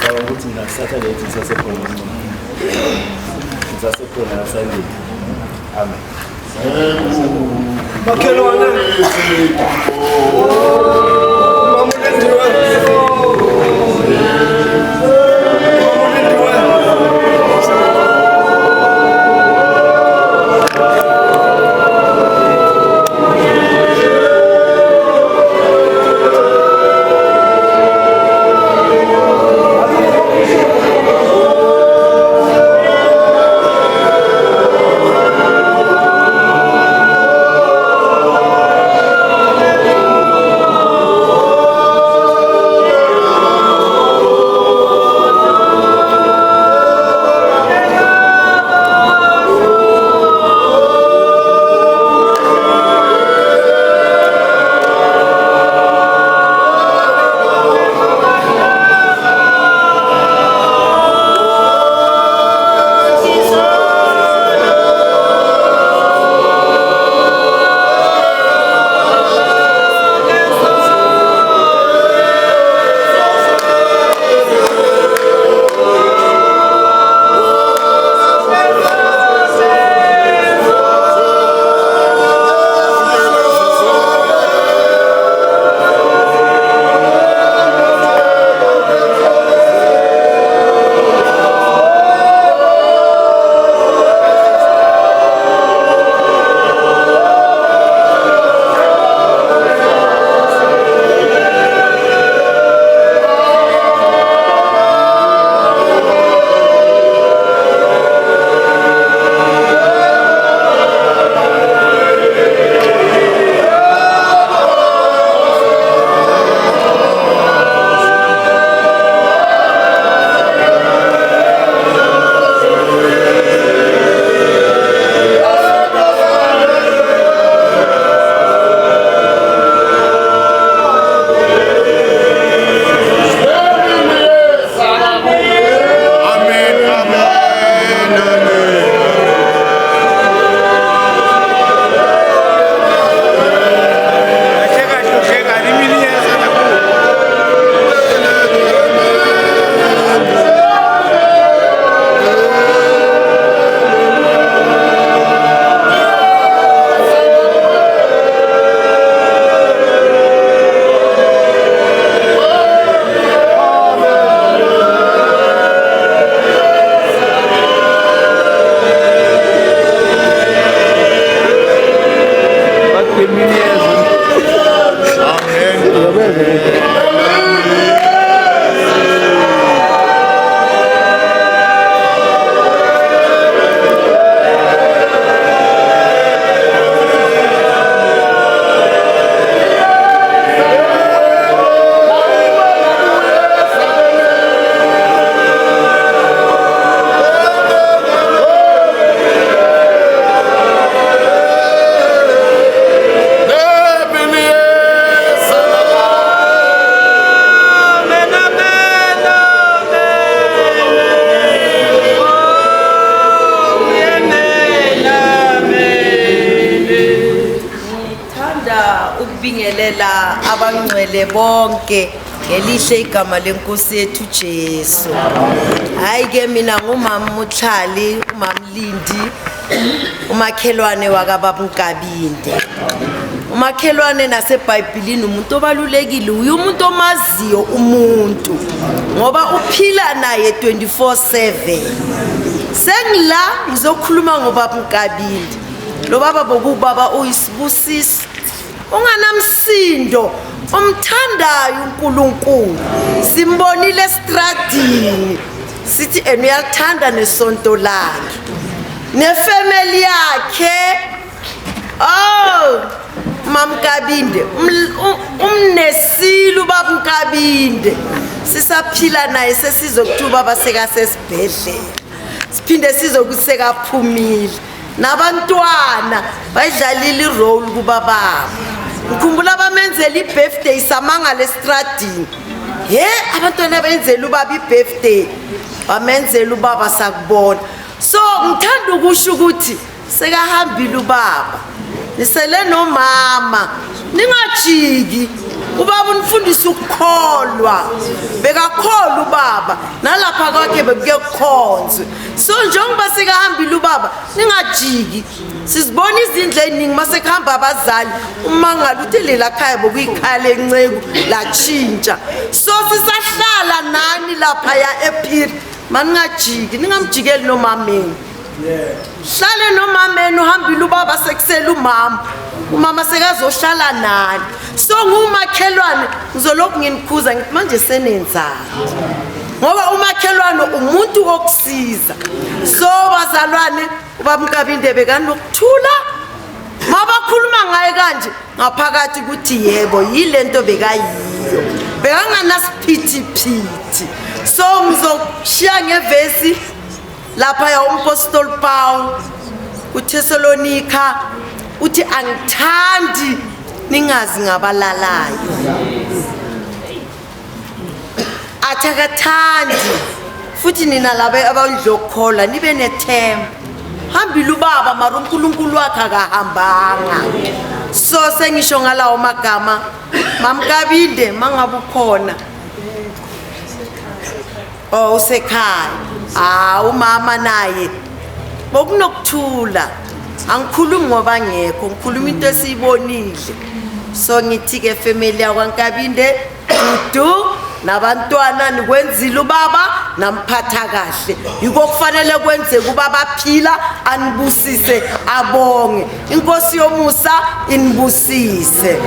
ngicabanga ukuthi mina Saturday sisasekhona. Sisasekhona Sunday. Amen. Makhelwane. ukubingelela abangcwele bonke ngelihle igama lenkosi yethu Jesu. Hayi ke mina ngumama Mutlali, umama Lindi, umakhelwane wakababa Nkabinde. Umakhelwane naseBhayibhelini umuntu obalulekile, uyu umuntu omaziyo umuntu ngoba uphila naye 24/7. Sengila ngizokhuluma ngobaba Nkabinde. Lo baba bokubaba uyisibusiso, unganamsindo, umthandayo uNkulunkulu. Simbonile estradini sithi uyathanda nesonto lakhe nefamily yakhe. Oh Mama Nkabinde umnesile ubaba Nkabinde, sisaphila naye sesizokuthuba basekasesibhedlela, siphinde sizokuseka phumile nabantwana bayidlalile irole kubababa. Ngikhumbula bamenzela ibirthday samanga lestradini. Abantwana benzela ubaba ibirthday, bamenzela ubaba sakubona. So ngithanda ukusho ukuthi sekahambile ubaba, nisele nomama, ningajiki ubaba unifundisa ukukholwa bekakholwa ubaba nalapha kwakhe bekuke kukhonzwe so njengoba sekahambile ubaba ningajiki sizibona izindle eziningi masekuhamba abazali uma ngaluthi lela khaya bokuyikhaya enceko latshintsha so sisahlala nani lapha ya ephiri maningajiki ningamjikeli nomameni hlale nomameni uhambile ubaba sekusela umama sekazohlala nani so ngumakhelwane ngizolokhu nginikhuza ngithi manje senenzani ngoba umakhelwane umuntu wokusiza so bazalwane ubaba uNkabinde bekanokuthula mabakhuluma ngaye kanje ngaphakathi ukuthi yebo yilento bekayiyo bekanganasiphithiphithi so ngizoshiya ngevesi lapha ya umpostoli Paul uThesalonika uthi angithandi ningazi ngabalalayo athakathandi futhi nina labe abadlokhola nibe nethemba hambile ubaba mara uNkulunkulu wakhe akahambanga so sengisho ngalawo magama mamkabinde mangabe ukhona usekhaya umama naye bokunokuthula angikhulumi ngoba ngekho ngikhuluma into esiyibonile so ngithi ke family yakwaNkabinde dudu nabantwana nikwenzile ubaba namphatha kahle yiko kufanele kwenzeke ubaba phila anibusise abonge inkosi yomusa inibusise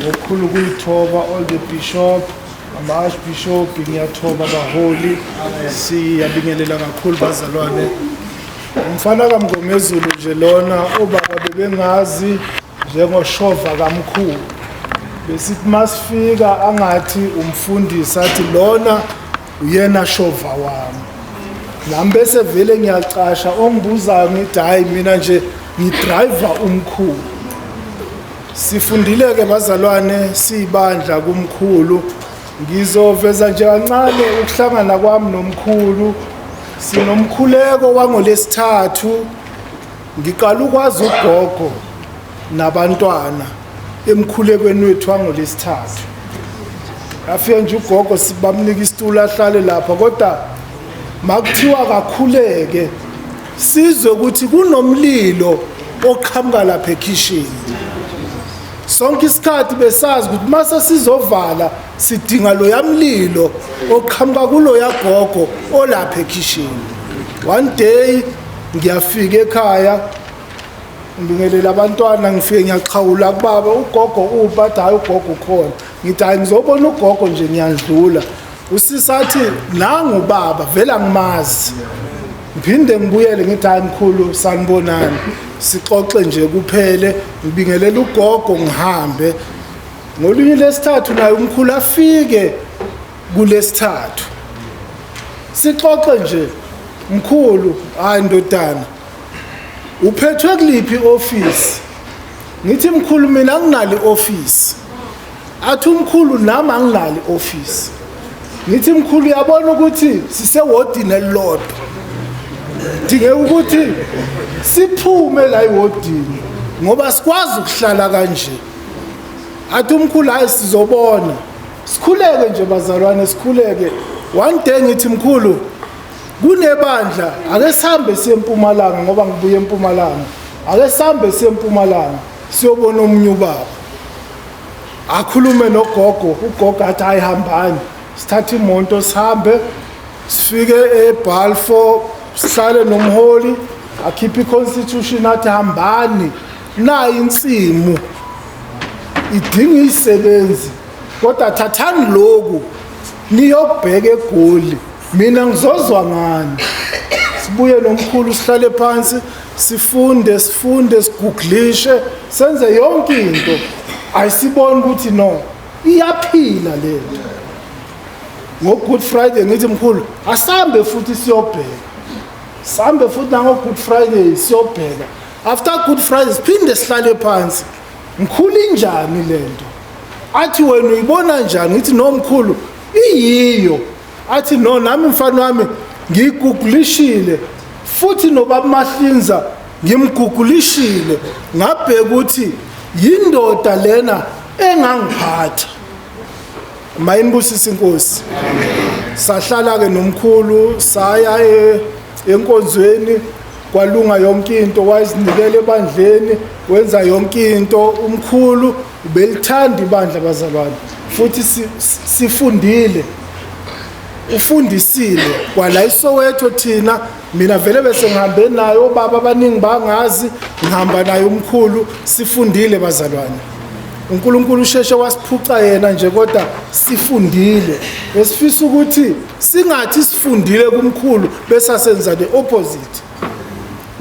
ngokukhulu kuyithoba all the bishop ama-archbishop ngiyathoba baholi siyabingelela kakhulu bazalwane umfana kaMngomezulu nje lona obaba bebengazi njengoshova kamkhulu besithi masifika angathi umfundisi athi lona uyena shova wami nami bese vele ngiyacasha ongibuzayo ngithi hayi mina nje ngidriver umkhulu sifundile ke bazalwane sibandla kumkhulu ngizoveza nje kancane ukuhlangana kwami nomkhulu sinomkhuleko wangolesithathu ngiqala ukwazi ugogo nabantwana emkhulekweni wethu wangolesithathu. Afike nje ugogo sibamnika isitulo ahlale lapha, kodwa makuthiwa kakhuleke sizwe ukuthi kunomlilo oqhamuka lapha ekhishini. Sonke isikhathi besazi ukuthi mase sizovala sidinga lo yamlilo oqhamuka kulo yagogo olapha ekhishini. One day ngiyafika ekhaya ngibingelela abantwana, ngifike ngiyaqhawula kubaba, ugogo ubathi hayi ugogo khona. Ngithi hayi ngizobona ugogo nje ngiyadlula. Usisathi nangu baba vela ngimazi. Ngiphinde ngibuyele ngithi hayi mkhulu sanibonani, sixoxe nje kuphele, ngibingelela ugogo ngihambe. Ngolunye lesithathu naye umkhulu afike kulesithathu, sixoxe nje. Mkhulu, hayi ndodana, uphethwe kuliphi office? Ngithi mkhulu mina anginali office. Athi umkhulu nami anginali office. Ngithi mkhulu uyabona ukuthi sisewodini elilodwa, dinge ukuthi siphume la iwodini ngoba sikwazi ukuhlala kanje. Athi umkhulu hayi sizobona, sikhuleke nje bazalwane, sikhuleke. One day ngithi mkhulu kunebandla, ake sihambe siye eMpumalanga ngoba ngibuye eMpumalanga. Ake sihambe siye eMpumalanga siyobona omunye ubaba. Akhulume nogogo, ugogo athi ayihambani. Sithatha imoto sihambe sifike eBalfour, sihlale nomholi, akhipha iconstitution athi hambani nayi insimu idinga isebenzi, kodwa thathani lokhu niyobheka eGoli, mina ngizozwa ngani. Sibuye nomkhulu sihlale phansi sifunde siguglishe, senze yonke into. Ayisibona ukuthi no iyaphila lento. Ngo-Good Friday ngithi mkhulu asambe futhi siyobheka, sambe futhi nango-Good Friday siyobheka. After Good Friday siphinde sihlale phansi, mkhulu injani lento? Athi wena uyibona njani? Ngithi no mkhulu iyiyo. Athi no nami mfana wami ngigugulishile futhi nobaba Mahlinza ngimgugulishile, ngabheka ukuthi yindoda lena engangiphatha. Mayinibusise inkosi. Sahlala ke nomkhulu, saya enkonzweni, kwalunga yonke into, wayezinikele ebandleni, wenza yonke into. Umkhulu ubelithanda ibandla bazalwane, futhi sifundile, ufundisile kwala iSoweto. Thina mina vele bese ngihambe nayo, baba abaningi bangazi, ngihamba naye umkhulu, sifundile bazalwane. uNkulunkulu usheshe wasiphuca yena nje, kodwa sifundile. Esifisa ukuthi singathi sifundile kumkhulu bese senza the opposite.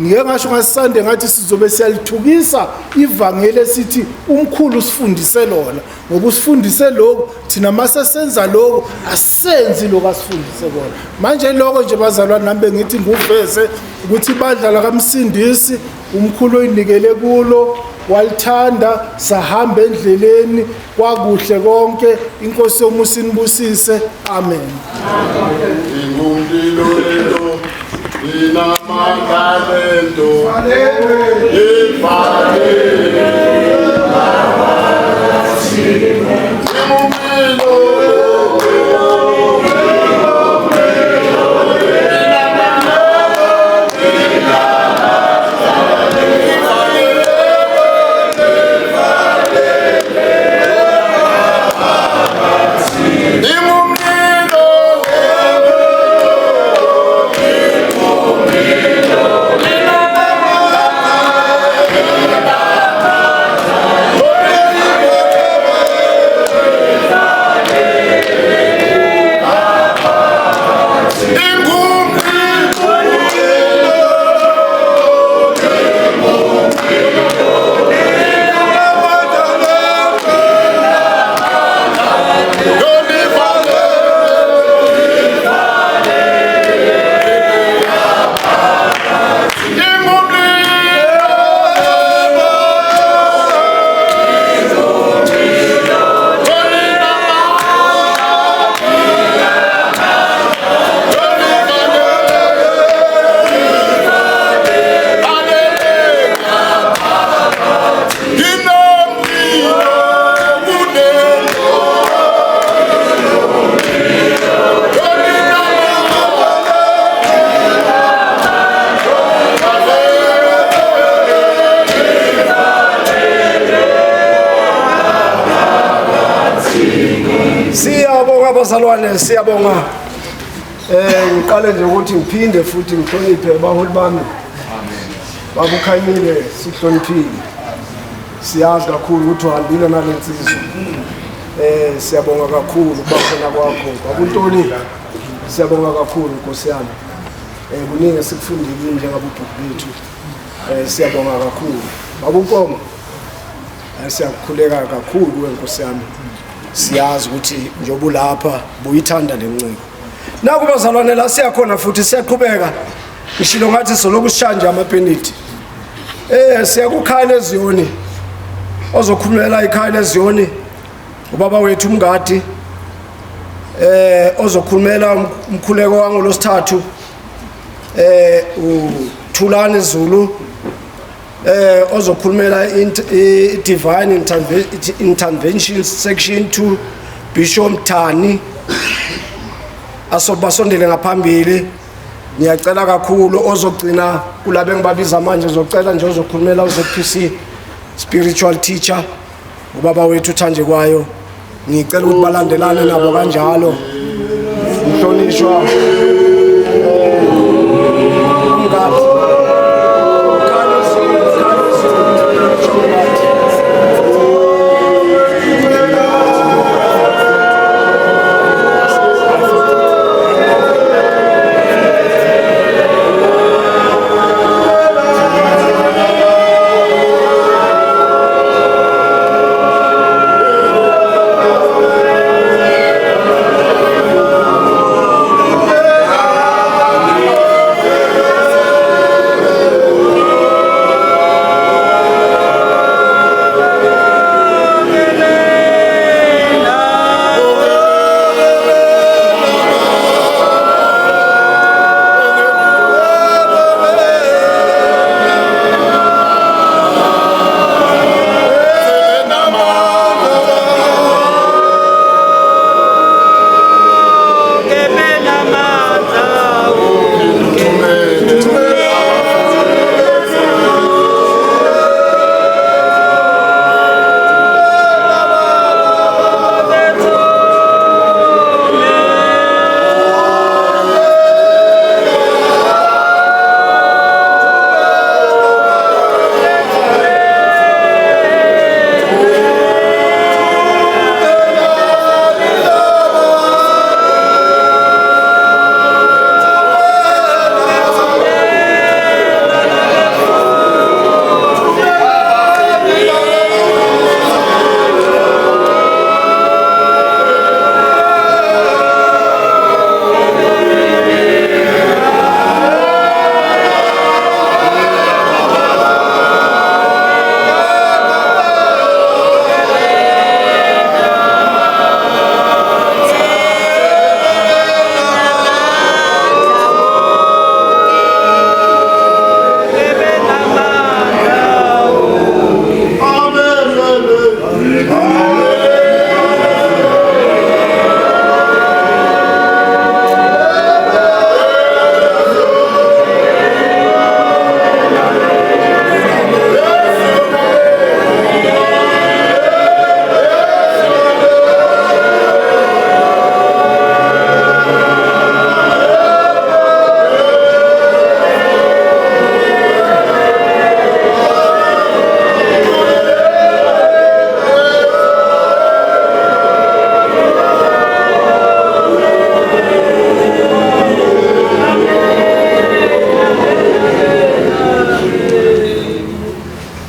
Ngeke ngasho ngasisande ngathi sizobe siyalithukisa ivangeli esithi umkhulu usifundise lona, ngoba usifundise lokho, thina mase senza lokho asenzi lokho asifundise kona. Manje lokho nje bazalwane, nami ngithi nguveze ukuthi ibandla lakaMsindisi umkhulu oyinikele kulo walithanda, sahamba endleleni, kwakuhle konke. Inkosi yomusa inibusise. Amen. Siyabonga bazalwane, siyabonga. Ngiqale nje ukuthi ngiphinde futhi ngihloniphe abaholi bami. Babukhanyile sihloniphile. Siyazi kakhulu ukuthi uhambile nalensizwe. Siyabonga kakhulu bakhona kwakho. Bakuntoni? Siyabonga kakhulu Nkosi yami. Kuningi sikufundile njengabubhuku bethu. Siyabonga kakhulu. Babunkoma. Siyakhuleka kakhulu kuwe Nkosi yami. Siyazi ukuthi njengoba ulapha buyithanda lenciko. Naku bazalwane la siyakhona futhi siyaqhubeka. Ngishilo ngathi soloku sishanje amapeniti. Siyakukhala eZiyoni. Ozokhulumela ikhaya leZiyoni ubaba wethu uMngadi. Ozokhulumela umkhuleko wangu losithathu. uThulani Zulu. Ozokhulumela Divine Intervention Section 2 Bishop Thani. Asobasondele ngaphambili. Ngiyacela kakhulu ozogcina kulabe ngibabiza manje uzocela nje ozokhulumela uZPC spiritual teacher ubaba wethu Thanje kwayo. Ngicela ukuthi balandelane nabo kanjalo. Mhlonishwa Umngadi.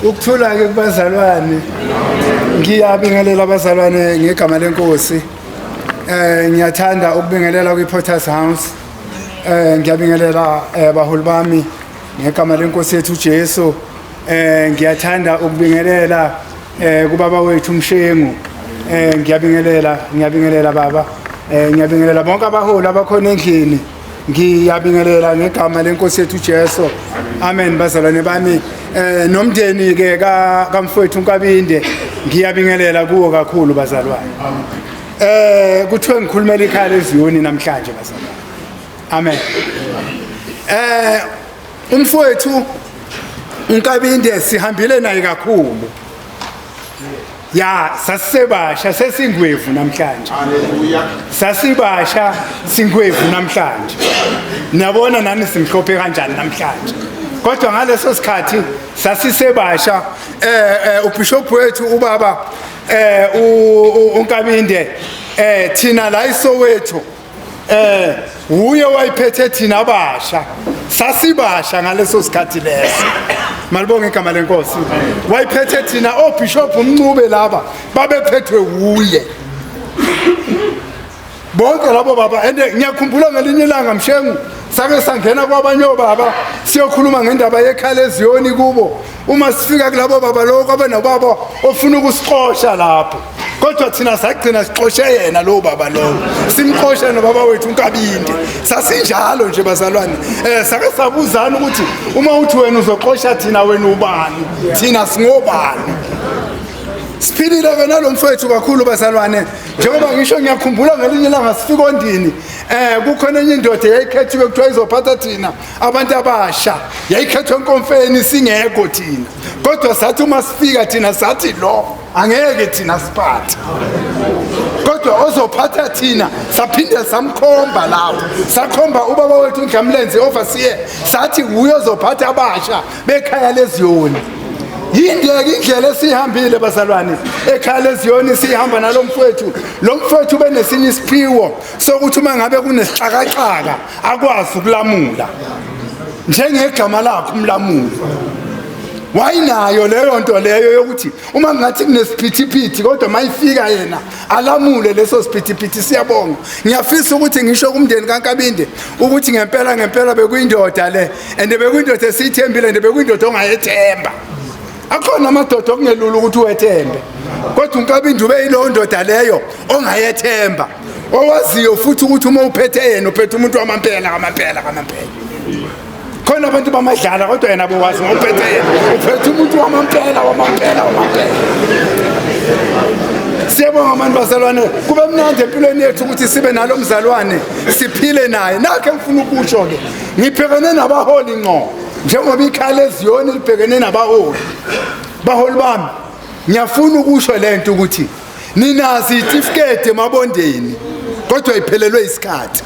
Ukuthula ke kubazalwane. Ngiyabingelela abazalwane ngegama lenkosi. Ngiyathanda ukubingelela kwiPorters House. Ngiyabingelela abaholi bami ngegama lenkosi yethu uJesu. Ngiyathanda ukubingelela kubaba wethu uMshengu. Ngiyabingelela baba. Ngiyabingelela bonke abaholi abakhona endlini. Ngiyabingelela ngegama lenkosi yethu uJesu. Amen bazalwane bami. Nomndeni ke kaMfowethu uNkabinde ngiyabingelela kuwo kakhulu bazalwane. Kuthiwe ngikhulumela ikhaya leZiyoni namhlanje bazalwane. Amen. Umfowethu uNkabinde sihambile naye kakhulu. ya sasisebasha sesingwevu namhlanje. Sasibasha singwevu namhlanje. Niyabona nani simhlophe kanjani namhlanje. Kodwa ngaleso sikhathi sasisebasha uBishop wethu ubaba uNkabinde thina la iSoweto uye wayiphethe thina abasha sasibasha ngaleso sikhathi leso. Malibonge igama lenkosi. Wayiphethe thina oBishop uMncube laba babephethwe uye. Bonke labo baba ende ngiyakhumbula ngelinye ilanga Mshengu sake sangena kwabanye obaba siyokhuluma ngendaba yekhaya leZiyoni kubo. Uma sifika kulabo baba lokho abenobaba ofuna ukusixosha lapho. Kodwa thina sagcina sixoshe yena lo baba lo. Simxoshe nobaba wethu uNkabinde. Sasinjalo nje bazalwane. Sake sabuzana ukuthi uma uthi wena uzoxosha thina wena ubani? Thina singobani? Siphilile ke nalomfowethu kakhulu bazalwane. Njengoba ngisho ngiyakhumbula ngelinye ilanga sifika ondini kukhona enye indoda yayikhethiwe kuthiwa izophatha thina abantu abasha. Yayikhethwe enkomfeni singekho thina. Kodwa sathi uma sifika thina sathi lo angeke thina siphathe. Kodwa ozophatha thina saphinde samkhomba lapho. Sakhomba ubaba wethu uNdlamlenze overseer sathi uyo ozophatha abasha bekhaya leZiyoni. Yindeke indlela esihambile bazalwane ekhaya leZiyoni sihamba nalomfowethu. Lo mfowethu benesinye isiphiwo sokuthi uma ngabe kunesixakaxaka akwazi ukulamula njengegama lakho umlamuli. Wayinayo leyo nto leyo yokuthi uma ngathi kunesiphithiphithi kodwa mayifika yena alamule leso siphithiphithi. Siyabonga. Ngiyafisa ukuthi ngisho kumndeni kaNkabinde ukuthi ngempela bekuyindoda le ende bekuyindoda esithembile ende bekuyindoda ongayethemba. Akhona amadoda okungelula ukuthi uwethembe. Kodwa uNkabinde ube yilo ndoda leyo ongayethemba. Owaziyo futhi ukuthi uma uphethe yena uphethe umuntu wamampela. Khona abantu bamadlala kodwa yena bowazi ngophethe yena uphethe umuntu wamampela. Siyabonga abantu bazalwane. Kube mnandi empilweni yethu ukuthi sibe nalo mzalwane siphile naye. Nakhe ngifuna ukusho ke ngibhekene nabaholi ngqo. Njengoba ikhaya leZiyoni libhekene nabaholi. Baholi bami ngiyafuna ukusho lento ukuthi ninazi itifiketi emabondeni kodwa iphelelwe isikhathi.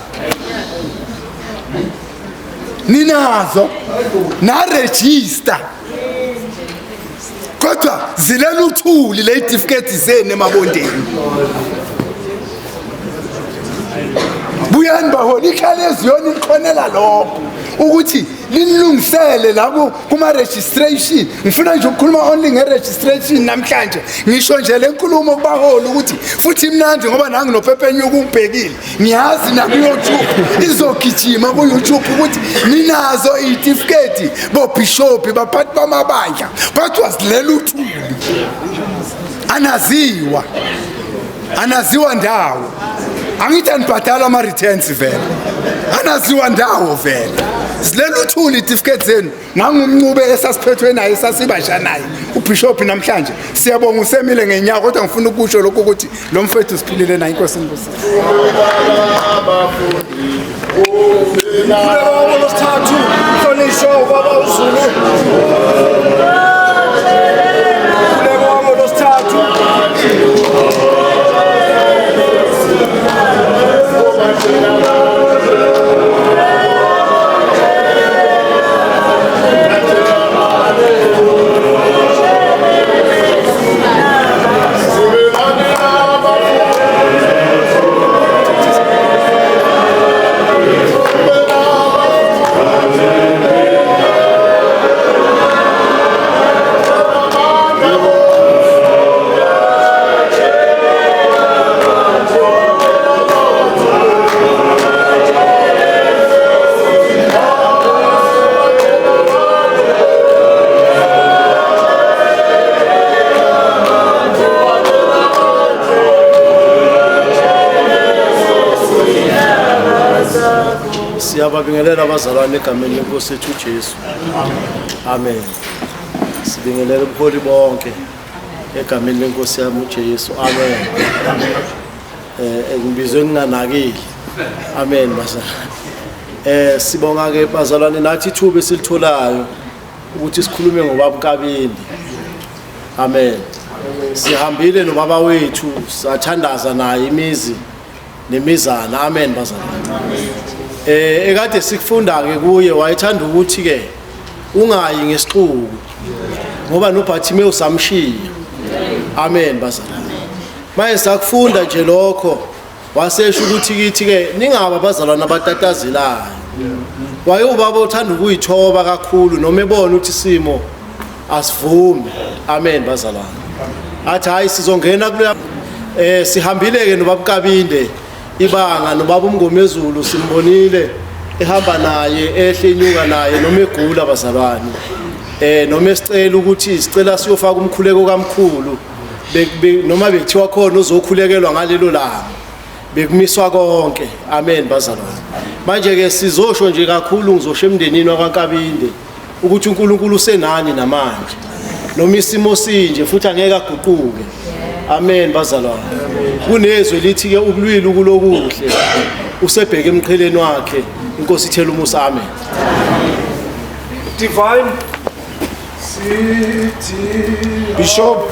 Ninazo na register kodwa zilela uthuli le itifiketi zenu emabondeni. Buyani baholi ikhaya leZiyoni likhonela lokho ukuthi linilungisele labo kuma registration. Ngifuna nje ukukhuluma only ngeregistration namhlanje. Ngisho nje lenkulumo kubaholi ukuthi futhi imnandi ngoba nangi noPepenyuka ukubhekile. Ngiyazi na ku YouTube izogijima ku YouTube ukuthi ninazo itifiketi bo bishop baphathi bamabandla kodwa silela uthuli. Anaziwa ndawo. Angithi anibhadala ama returns vele. Anaziwa ndawo vele. Silela uthuli itifiketi zenu. Nangumncube esasiphethwe naye esasibasha naye. uBishop namhlanje siyabonga usemile ngenyaka kodwa ngifuna ukusho lokho ukuthi lo mfethu siphilile naye inkosi inkosi. Olosithathu uhlonishwa ubaba uZulu. Kuleko olosithathu. Siyababingelela abazalwane egameni lenkosi yethu uJesu. Amen. Sibingelela ubuholi bonke egameni lenkosi yami uJesu. Amen. Ngibizwe nginganakile. Amen bazalwane. Sibonga ke bazalwane nathi ithuba esilitholayo ukuthi sikhulume ngobaba uNkabinde. Amen. sihambile nobaba wethu sathandaza naye imizi nemizana. Amen bazalwane. Ekade sikufunda ke kuye wayethanda ukuthi ke ungayi ngesixuku ngoba noBhathimeo samshiya. Amen bazalwane. Maye sakufunda nje lokho wasesho ukuthi kithi ke ningaba bazalwane abatatazelayo. Waye ubaba uthanda ukuyithoba kakhulu noma ebona ukuthi isimo asivumi. Amen bazalwane. Athi hayi sizongena kulo sihambile ke nobaba Kabinde ibanga nobaba uMngomezulu simbonile ehamba naye ehle inyuka naye noma egula bazalwane. Noma esicela ukuthi sicela siyofaka umkhuleko kaMkhulu noma bekuthiwa khona uzokhulekelwa ngalelo langa bekumiswa konke. Amen bazalwane. Manje ke sizosho nje kakhulu ngizosho emndenini wakwaNkabinde ukuthi uNkulunkulu usenani namanje noma isimo sinje futhi angeke aguquke. Amen bazalwane. Kunezwe lithi ke ubulwili kulokuhle usebheke emqheleni wakhe. Inkosi ithela umusa. Amen. Divine Bishop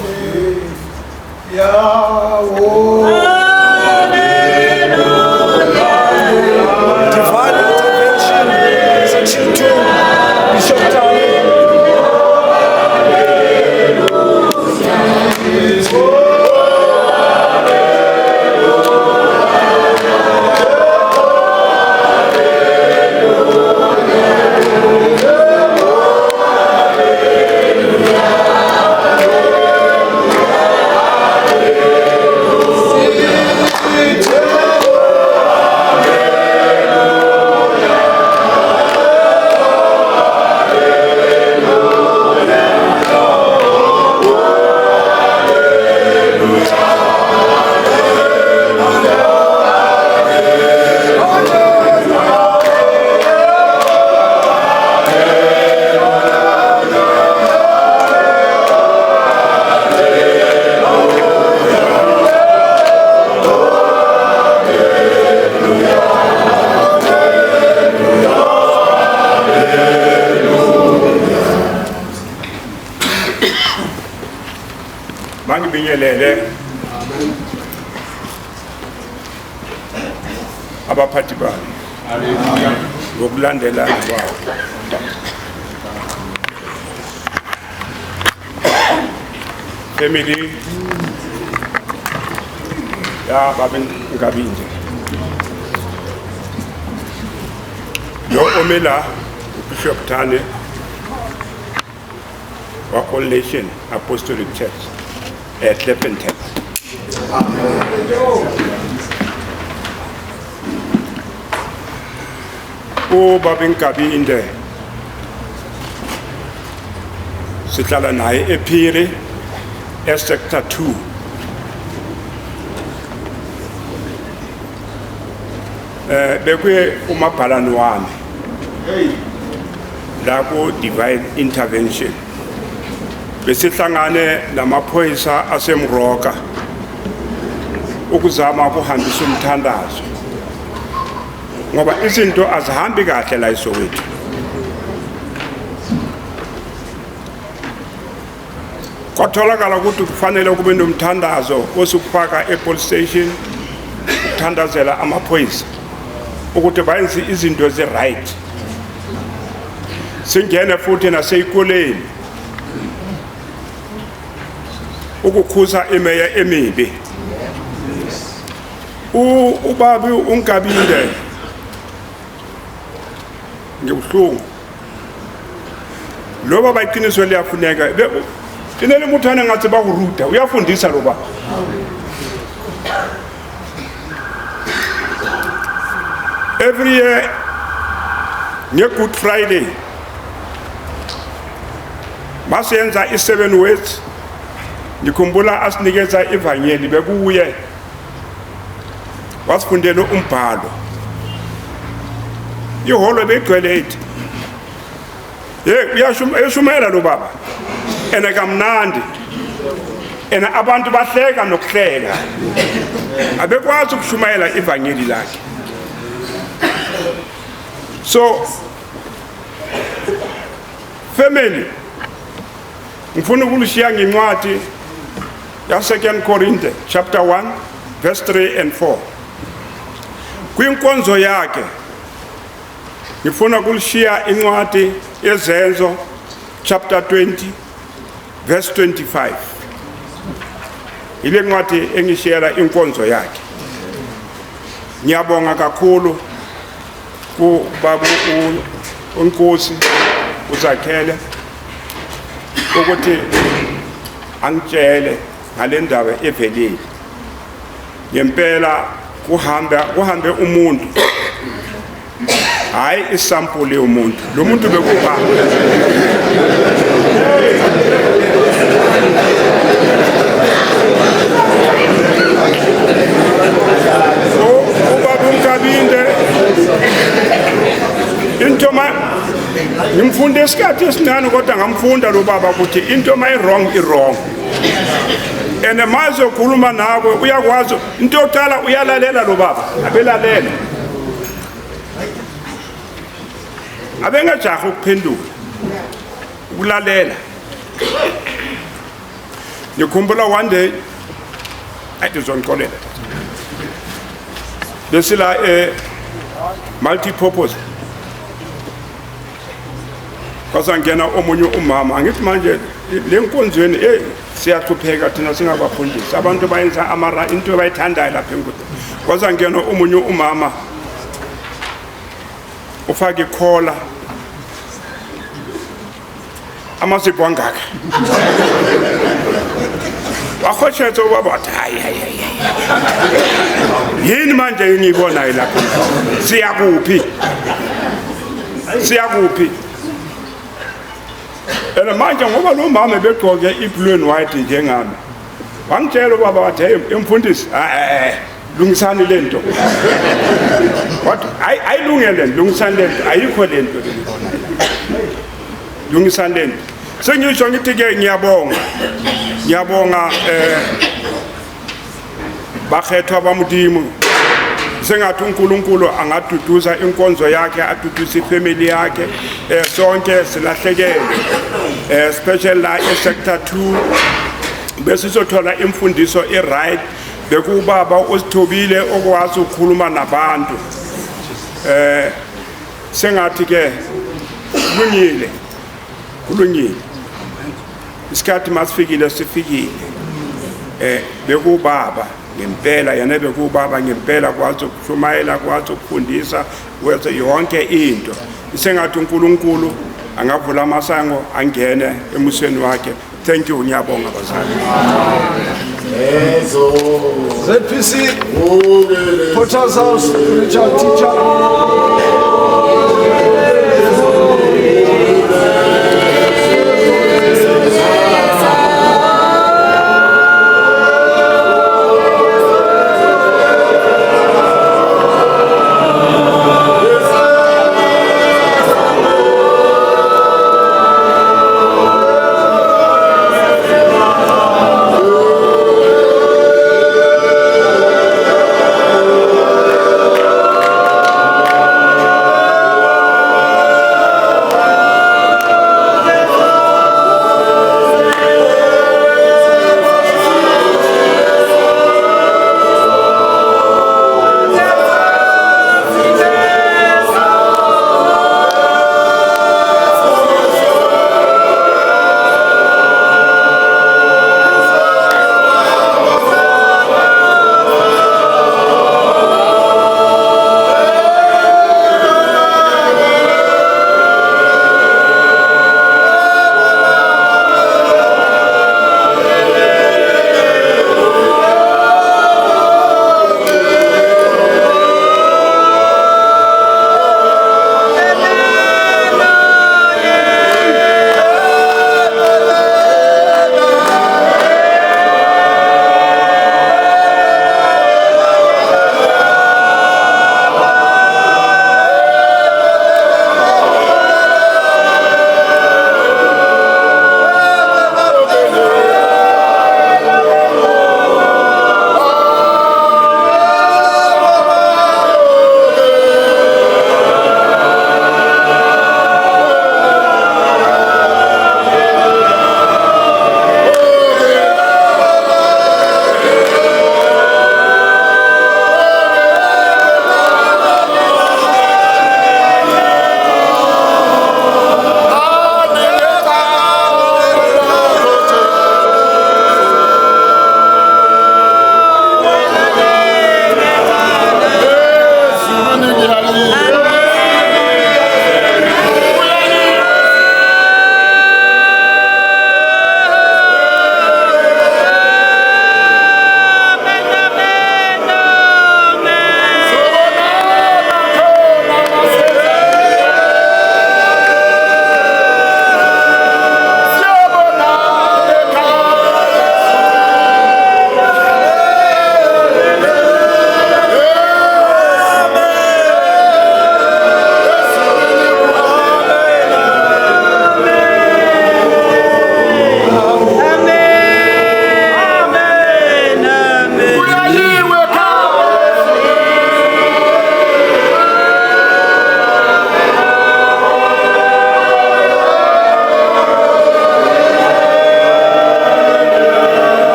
Divine intervention section 2 Bishop Tani. Bangibingelele abaphathi bami ngokulandelana kwabo. Family ya baba Nkabinde lo omela uBishop Tane wa All Nation Apostolic Church at Lepenten. Baba Nkabinde sihlala naye ePhiri sector 2. Bekwe umabhalane wami la ku Divine Intervention besihlangane namaphoyisa aseMroka ukuzama ukuhambisa umthandazo ngoba izinto azihambi kahle la eSoweto. Kwatholakala ukuthi kufanele kube nomthandazo osukufaka ePolice Station ukuthandazela amaphoyisa ukuthi bayenze izinto ze-right. Singene futhi naseyikoleni ukukhuza imeya emibi. Ubabi uNkabinde ngibuhlungu lo baba iqiniso liyafuneka inele muthane ngathi bakuruda uyafundisa lo baba. Every year nge-Good Friday masenza i7 words nikhumbula asinikeza ivangeli bekuye wasifundela umbhalo iholo begcwele ethi uyashumela lo baba ena kamnandi ena abantu bahleka nokuhleka abekwazi ukushumayela ivangeli lakhe. So family ngifuna ukulishiya ngencwadi ya 2 Corinthians chapter 1 verse 3 and 4. Kwinkonzo yakhe ngifuna ukulishiya incwadi yezenzo chapter 20 verse 25. Ile ncwadi engishiyela inkonzo yakhe. Ngiyabonga kakhulu kubaba uNkosi uZakhele ukuthi angitshele ngale ndaba evelile. Ngempela kuhambe umuntu, hayi isampule yomuntu. Lo muntu bekuba ubaba uNkabinde into ngimfunde isikhathi esincane kodwa ngamfunda lo baba ukuthi into wrong i wrong. And maze ukhuluma nawe uyakwazi into yokuqala uyalalela lo baba, abelalela. Abengajaha ukuphendula, ukulalela. Ngikhumbula one day ayizonqolela. Besila multi-purpose. Kwasangena omunye umama, angithi manje le nkonzweni siyahlupheka thina singabafundisi. Abantu bayenza amara into bayithandayo lapha enkundleni. Kwasangena omunye umama ufaka ikhola amasipho angaka. Wakhoshetha ubaba wathi hayi yini manje ngiyibona lapha, siyakuphi. And manje ngoba lo mama begqoke i-blue and white njengami, wangitshela ubaba wathi hey mfundisi, lungisani lento. Wathi ayilungele lungisani lento, ayikho lento. Lungisani lento. Sengisho ngithi ke ngiyabonga bakhethwa baMudimo. Sengathi uNkulunkulu angaduduza inkonzo yakhe, aduduza ifamily yakhe, sonke silahlekele, especially la sector 2 bese sizothola imfundiso right bekubaba usithobile okwazi ukukhuluma nabantu. Sengathi ke kulungile isikhathi masifikile sifikile. Bekubaba ngempela, yena bekubaba ngempela, kwazi ukushumayela, kwazi ukufundisa, wenza yonke into. Sengathi uNkulunkulu angavula amasango angene emuseni wakhe. Thank you, ngiyabonga bazali. ZPC Potter's House spiritual teacher.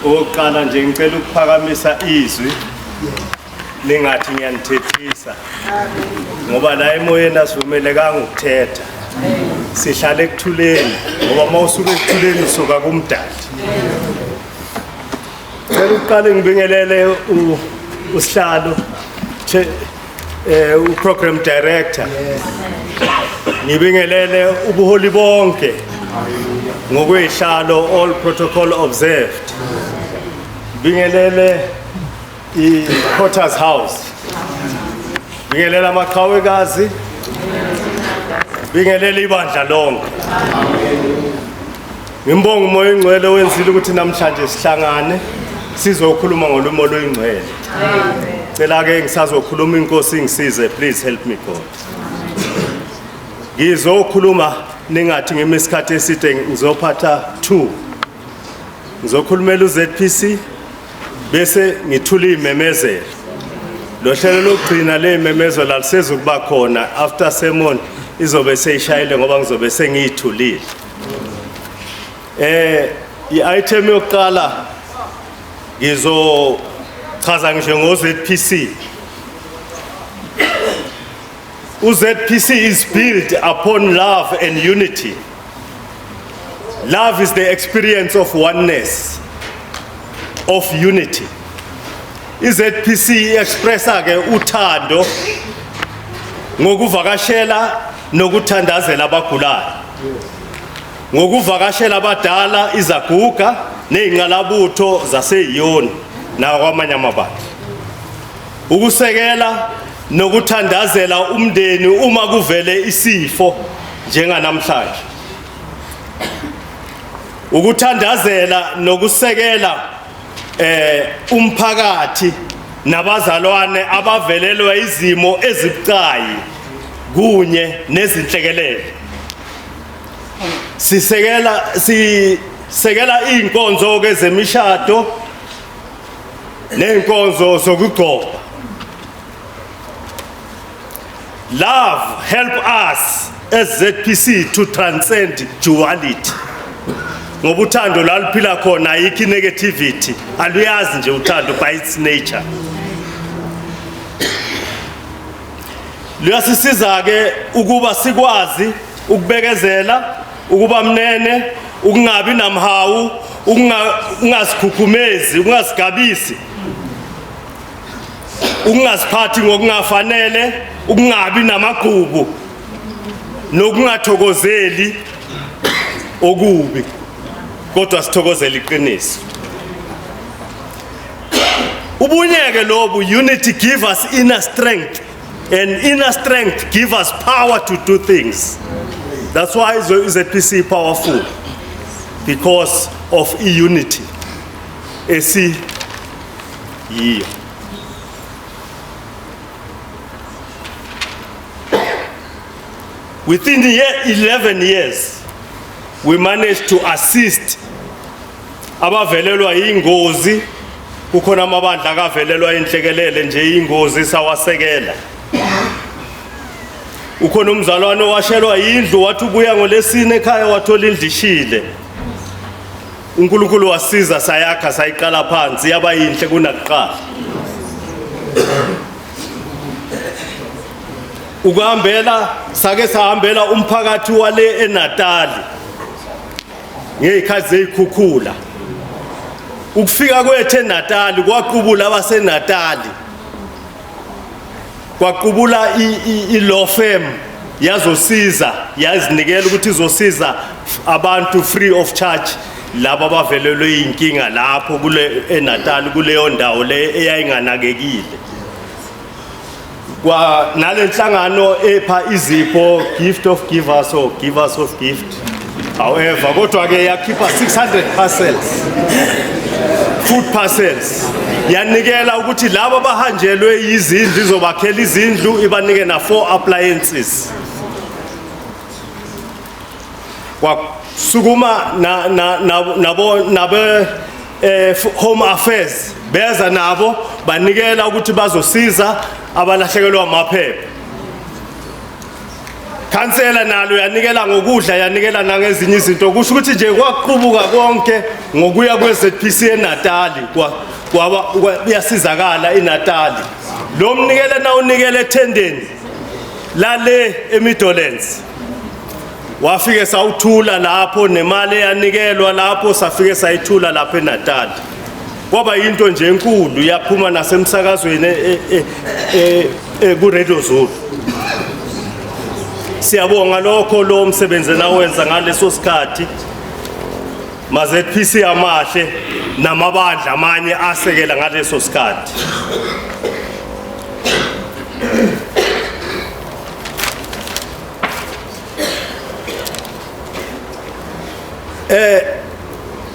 Oqala nje ngicela ukuphakamisa izwi ningathi ngiyanithethisa ngoba la emoyeni asivumelekanga ukuthetha sihlala ekuthuleni ngoba mawusuka ekuthuleni usuka kumdali ngicela uqale ngibingelele usihlalo uprogram director ngibingelele ubuholi bonke ngokwehlalo all protocol observed bingelele i-Potter's House bingelela amaqhawekazi bingelele ibandla lonke ngimbonga umoya ingcwele wenzile ukuthi namhlanje sihlangane sizokhuluma ngolimo oluyingcwele cela ke ngisazokhuluma inkosi ingisize please help me God ngizokhuluma ningathi ngime isikhathi eside ngizophatha 2 ngizokhulumela uZPC bese ngithula imemezelo lo hlelo lokugcina le imemezelo alisezukuba khona after sermon izobe seyishayile ngoba ngizobe sengiyithulile i-item yokuqala ngizochaza nje ngoZPC uZPC is built upon love and unity. Love is the experience of oneness, of unity. iZPC expressa ke uthando ngokuvakashela nokuthandazela abagulayo. Ngokuvakashela abadala izaguga nezingqalabutho zaseYoni nakwamanye amabandla. Ukusekela nokuthandazela umndeni uma kuvele isifo njenganamhlanje. Ukuthandazela nokusekela umphakathi nabazalwane abavelelwa izimo ezibucayi kunye nezinhlekelele. Sisekela inkonzo kezemishado nenkonzo zokugqoka. Love help us as ZPC to transcend duality. Ngoba uthando la luphila khona ayikho negativity, aluyazi nje uthando by its nature. Luyasisiza ke ukuba sikwazi ukubekezela, ukuba mnene, ukungabi namhawu, ungasikhukhumezi, ungasigabisi. Ungasiphathi ngokungafanele, ukungabi namagqubu nokungathokozeli okubi kodwa sithokozela iqiniso. Ubunyeke lobu unity give us inner strength and inner strength give us power to do things. That's why ZPC powerful, because of unity. Yeah. Within the 11 years, we managed to assist abavelelwa ingozi, kukhona amabandla akavelelwa inhlekelele nje ingozi sawasekela. Ukhona umzalwane owashelwa indlu wathi ubuya ngolesine ekhaya wathola indlu ishile. uNkulunkulu wasiza sayakha sayiqala phansi yaba yinhle kunakuqala. Sake sahambela umphakathi wale eNatali ngezikhathi zezikhukhula. Ukufika kwethu eNatali kwaqubula abaseNatali, kwaqubula i-law firm yazosiza, yazinikela ukuthi izosiza abantu free of charge laba abavelelwe inkinga lapho kule eNatali kuleyo ndawo le eyayinganakekile. Kwa nalenhlangano epha izipho gift of givers or givers of gift. However, kodwa ke yakhipha 600 parcels, food parcels. Yanikela ukuthi labo abahanjelwe izindlu izobakhela izindlu, ibanike na 4 appliances. Kwasukuma nabe home affairs beza nabo banikela ukuthi bazosiza abalahlekelwa amaphepha. Khansela nalo yanikela ngokudla yanikela nangezinye izinto kusho ukuthi nje kwaqhubuka konke ngokuya kweZPC eNatali kuyasizakala eNatali. Lo mnikele na unikele ethendeni lale eMidlands wafike sawuthula lapho nemali yanikelwa lapho safike sayithula lapha eNatali. Kwaba into nje enkulu yaphuma nasemsakazweni ku Radio Zulu. Siyabonga lokho lo msebenzi nawenza ngaleso sikhathi. MaZPC amahle namabandla amanye asekela ngaleso sikhathi.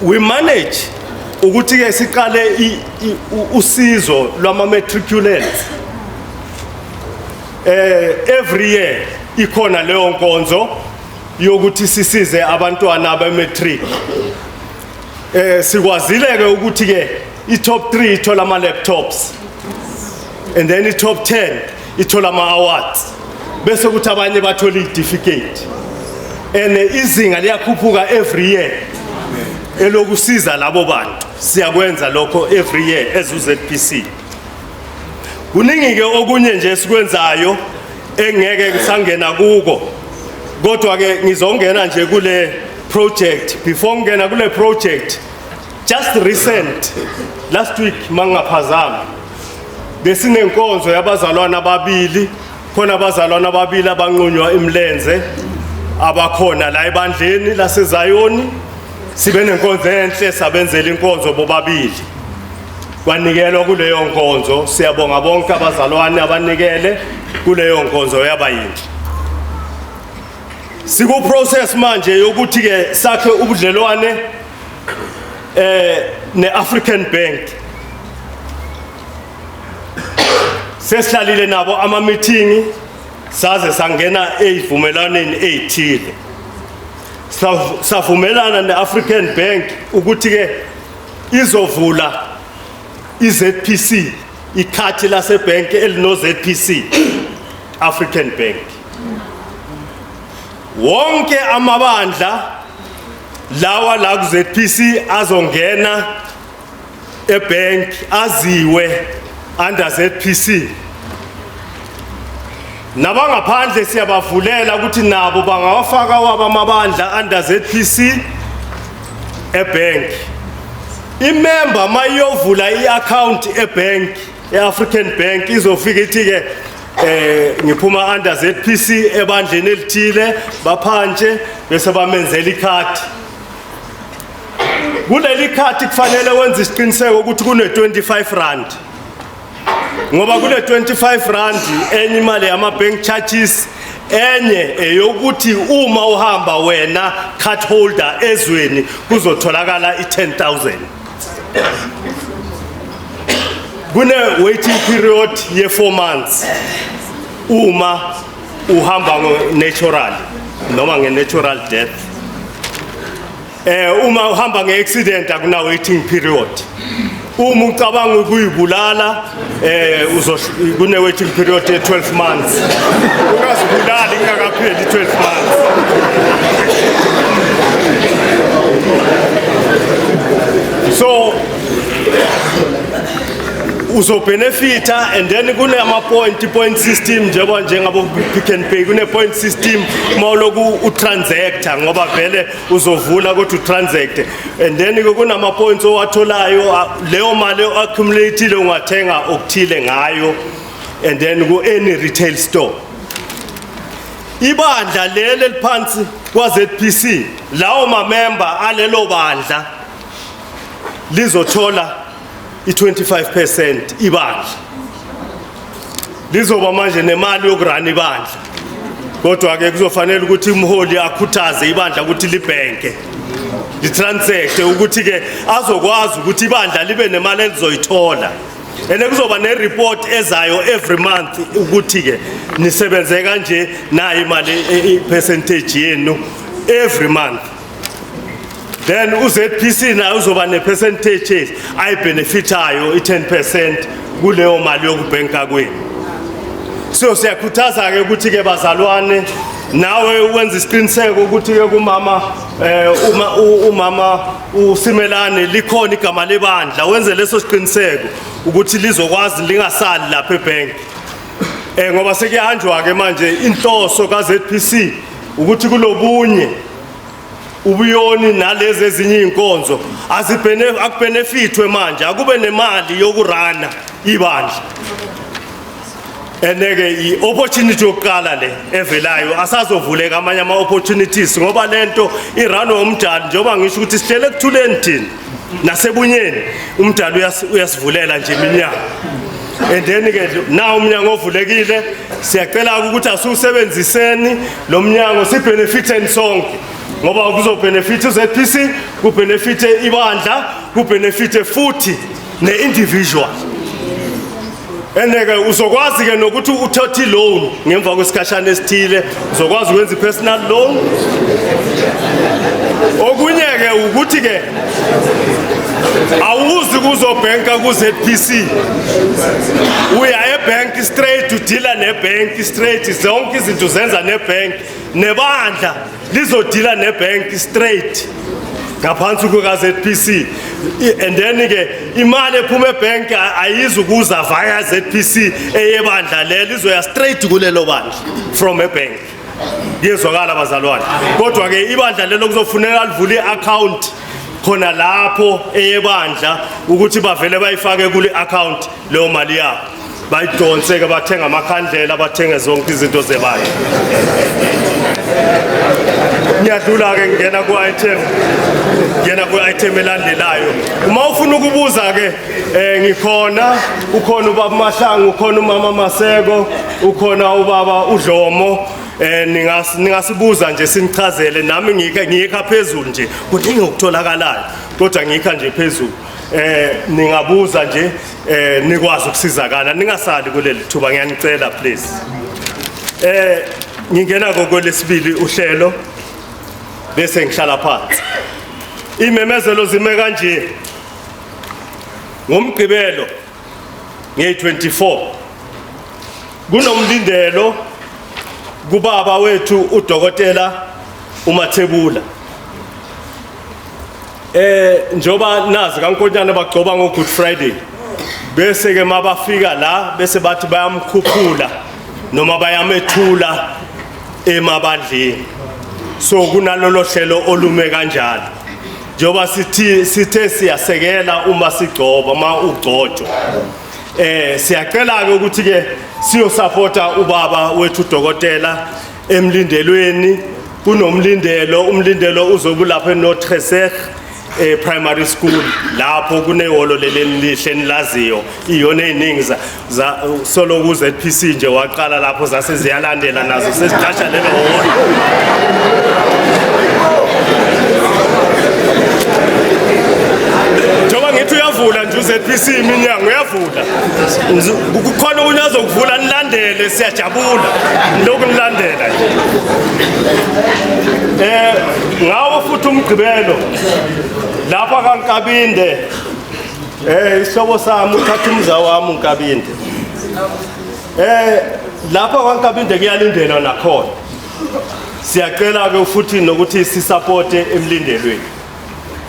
We manage ukuthi ke siqale usizo lwama matriculants every year ikhona leyo nkonzo yokuthi sisize abantwana be-matric. Sikwazile ke ukuthi ke i-top 3 ithola ama-laptops and then i-top 10 ithola ama-awards bese kuthi abanye bathola i-certificate and izinga liyakhuphuka every year elokusiza labo bantu. Siyakwenza lokho every year as uZPC. Kuningi ke okunye nje sikwenzayo engeke ngisangena kuko kodwa ke ngizongena nje kule project. Before ngena kule project, just recent last week mangaphazama besinenkonzo yabazalwana ababili, khona abazalwana ababili abanqunywa imlenze abakhona la ebandleni laseZayoni. Sibe nenkonzo enhle sabenzela inkonzo bobabili kwanikelwa kuleyo nkonzo. Siyabonga bonke abazalwane abanikele kuleyo nkonzo yabayinhle. Siku process manje yokuthi ke sakhe ubudlelwane neAfrican Bank. Sesihlalile nabo ama meeting saze sangena ezivumelaneni ezithile. Savumelana neAfrican Bank ukuthi ke izovula iZPC ikhathi lasebank elino ZPC African Bank. Wonke amabandla lawa la ku ZPC azongena ebank aziwe under ZPC. Nabangaphandle siyabavulela ukuthi nabo bangawafaka waba amabandla under ZPC ebank. Imember mayovula iaccount ebank eAfrican Bank izofika ithi ke ngiphuma under ZPC ebandleni elithile baphanje bese bamenzela ikhadi. Kuleli khadi kufanele wenze isiqiniseko ukuthi kune 25 rand. Ngoba kule 25 rand enye imali yama bank charges enye eyokuthi uma uhamba wena card holder ezweni kuzotholakala i10,000. Kune waiting period ye 4 months uma uhamba natural noma nge-natural death. Uma uhamba nge-accident akuna waiting period. Uma ucabanga ukuyibulala kune waiting period ye 12 months. Ungazibulali ingakapheli 12 months. So uzobenefita and then kune point system njengabo Pick n Pay kune point system mawuloku utransacta ngoba vele uzovula ukuthi utransact and then kunama points owatholayo leyo mali accumulated ungathenga okuthile ngayo and then ku any retail store. Ibandla lele liphansi kwa ZPC lawo ma member alelo bandla lizothola i25% ibandla. Lizoba manje nemali yokurana ibandla. Kodwa ke kuzofanele ukuthi umholi akhuthaze ibandla ukuthi libhenke. Litransact ukuthi ke azokwazi ukuthi ibandla libe nemali elizoyithola. Ene kuzoba ne report ezayo every month ukuthi ke nisebenze kanje na imali percentage yenu every month. Then uZPC na uzoba ne percentages ay benefitayo i10% kuleyo mali yokubhenka kwenu. So siyakhuthaza ke ukuthi ke bazalwane nawe wenza isiqiniseko ukuthi ke kumama umama uSimelane likhona igama lebandla wenze leso siqiniseko ukuthi lizokwazi lingasali lapha ebank ngoba sekuyahanjwa ke manje inhloso kaZPC ukuthi kulobunye ubuyoni nalezi ezinye inkonzo akubenefitwe manje akube nemali yokurana ibandla eneke i-opportunity yokuqala le evelayo asazovuleka amanye ama-opportunities ngoba lento irano umdali njengoba ngisho ukuthi sihlele ekuthuleni thina nasebunyeni umdali uyasivulela nje iminyango and then-ke na umnyango ovulekile siyacela ukuthi asiwusebenziseni lo mnyango sibhenefitheni sonke ngoba kuzobhenefitha uZPC kubhenefithe ibandla kubhenefithe futhi ne-individual eneke uzokwazi ke nokuthi uthathe loan ngemva kwesikhashana esithile uzokwazi ukwenza i-personal loan okunye ke ukuthi ke awuzi kuzobhenka kuZPC uya ebank straight udila nebank straight zonke izinto zenza nebank nebandla lizodila nebank straight ngaphansi kukaZPC and then ke imali ephuma ebank ayizukuza via ZPC eyebandla lelo izoya straight kulelo bandla from ebank ngiyezwakala bazalwane kodwa ke ibandla lelo kuzofuneka livule i-account khona lapho eyebandla ukuthi bavele bayifake kule account leyo mali yabo bayidonse ke bathenga amakhandlela bathenge zonke izinto zebandla ngiyadlula ke ngena ku-item elandelayo uma ufuna ukubuza ke ngikhona ukhona ubaba Mahlangu ukhona umama Maseko ukhona ubaba uDlomo ningasibuza nje sinichazele nami ngiyikha phezulu nje kuningi ukutholakalayo kodwa ngiyikha nje phezulu ningabuza nje nikwazi ukusizakala ningasali kuleli thuba ngiyanicela please ngingena kokwelesibili uhlelo bese ngihlala phansi imemezelo zime kanje ngomgqibelo nge-24 kunomlindelo kubaba wethu udokotela uMathebula njoba nazi kaNkonyane bagcoba ngo-Good Friday bese ke mabafika la bese bathi bayamkhuphula noma bayamethula emabandleni so kunalolo hlelo olume kanjalo njoba sithe siyasekela uma sigcoba uma ugcojo siyacela ke ukuthi ke siyosupporta ubaba wethu udokotela emlindelweni kunomlindelo umlindelo uzobulapha eNotreser primary school lapho kunehholo leleni lihle nilaziyo iyona eziningi za solo kuZPC nje waqala lapho zase ziyalandela nazo sesiqasha lelo hholo njoba ngithi uyavula nje uZPC iminyango uyavula kukhona okunye azokuvula nilandele siyajabula lokhu nilandela ngawo futhi umgqibelo lapha kaNkabinde isihlobo sami uthatha umza wami uNkabinde lapha kaNkabinde kuyalindelwa nakhona siyacela ke futhi nokuthi sisupporte emlindelweni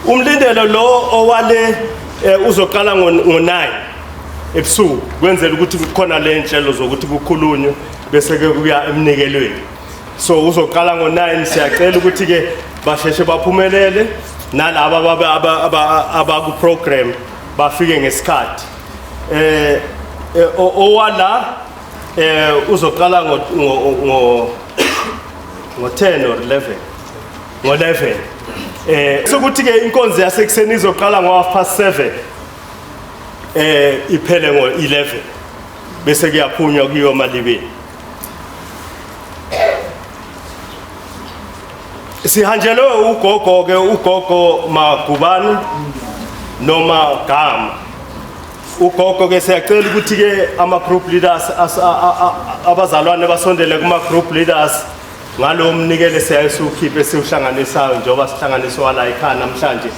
umlindelo lo owale uzoqala ngo9 ebusuku kwenzela ukuthi kukhona le nhlelo zokuthi kukhulunywe bese ke kuya emnikelweni so uzoqala ngo9 siyacela ukuthi ke basheshe baphumelele nalaba abaku program bafike ngesikhathi owala uzoqala ngo10 or 11 sokuthi ke inkonzo yasekuseni izoqala ngo7:30 iphele ngo11 bese kuyaphunywa kuyo malibeni sihanjelwe ugogo ke ugogo Magubane noma Gama ugogo ke siyacela ukuthi ke ama group leaders abazalwane basondele kuma group leaders ngalo mnikele siyasukhiphe siuhlanganisayo njengoba sihlanganiswa la ekhaya namhlanje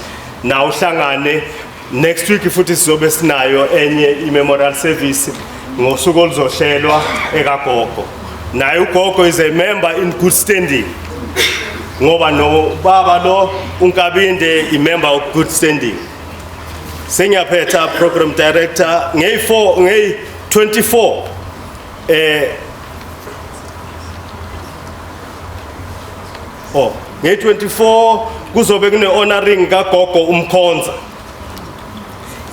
na uhlangane next week futhi sizobe sinayo enye i-memorial service ngosuku oluzohlelwa ekagogo. Naye ugogo is a member in good standing. Ngoba no baba lo uNkabinde I member of good standing. Sengiyaphetha program director ngey 24 ngey 24 kuzobe kune honoring kagogo umkhonza.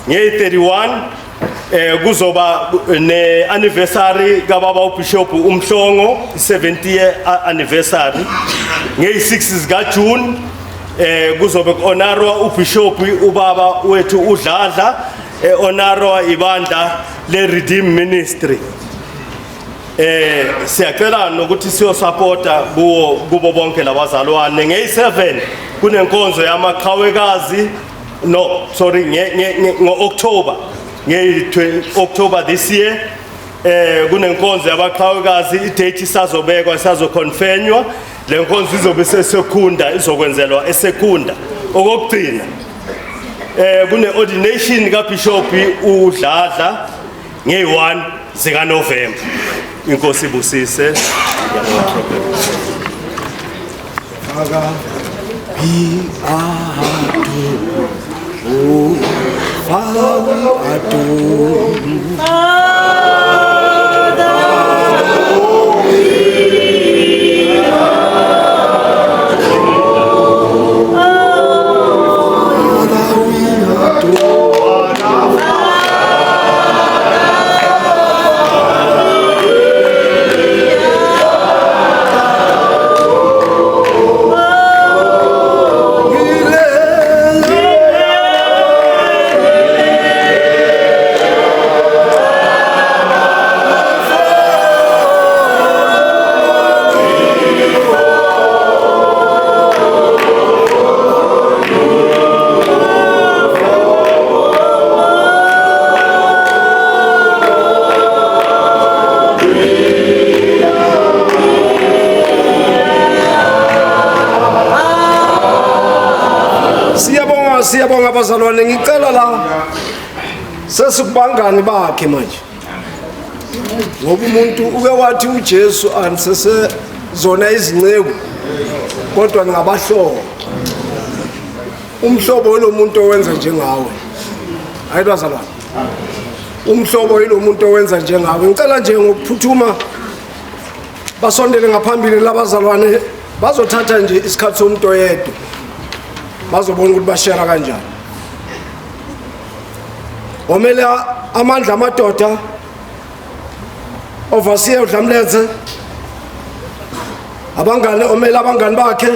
Ngey 31 kuzoba ne anniversary kababa uBishop uMhlongo 70th year anniversary. Ngey 6 ka June kuzobe honarwa uBishop ubaba wethu uDladla honarwa ibandla le Redeem Ministry. Siyacela nokuthi siyo supporta kubo bonke labazalwane. Ngey 7 kunenkonzo yamaqhawekazi ngo-October October this year kunenkonzo yabaqhawekazi idate isazobekwa isazoconfirmwa. Le nkonzo izobe sesekunda izokwenzelwa esekunda. Okugcina kune ordination kaBishop uDladla ngey 1 zika November. Inkosi ibusise. Siyabonga bazalwane, ngicela la sesikubangani bakhe manje. Ngoba umuntu uke wathi uJesu anisese zona izinceku kodwa ngabahlobo. Umhlobo lo muntu owenza njengawe. Hayi bazalwane. Umhlobo lo muntu owenza njengawe. Ngicela nje ngokuphuthuma basondele ngaphambili labazalwane bazothatha nje isikhathi somuntu oyedwa. Bazobona ukuthi bashare kanjani. Omele amandla amadoda overseer uDlamlenze abangane omele abangani bakhe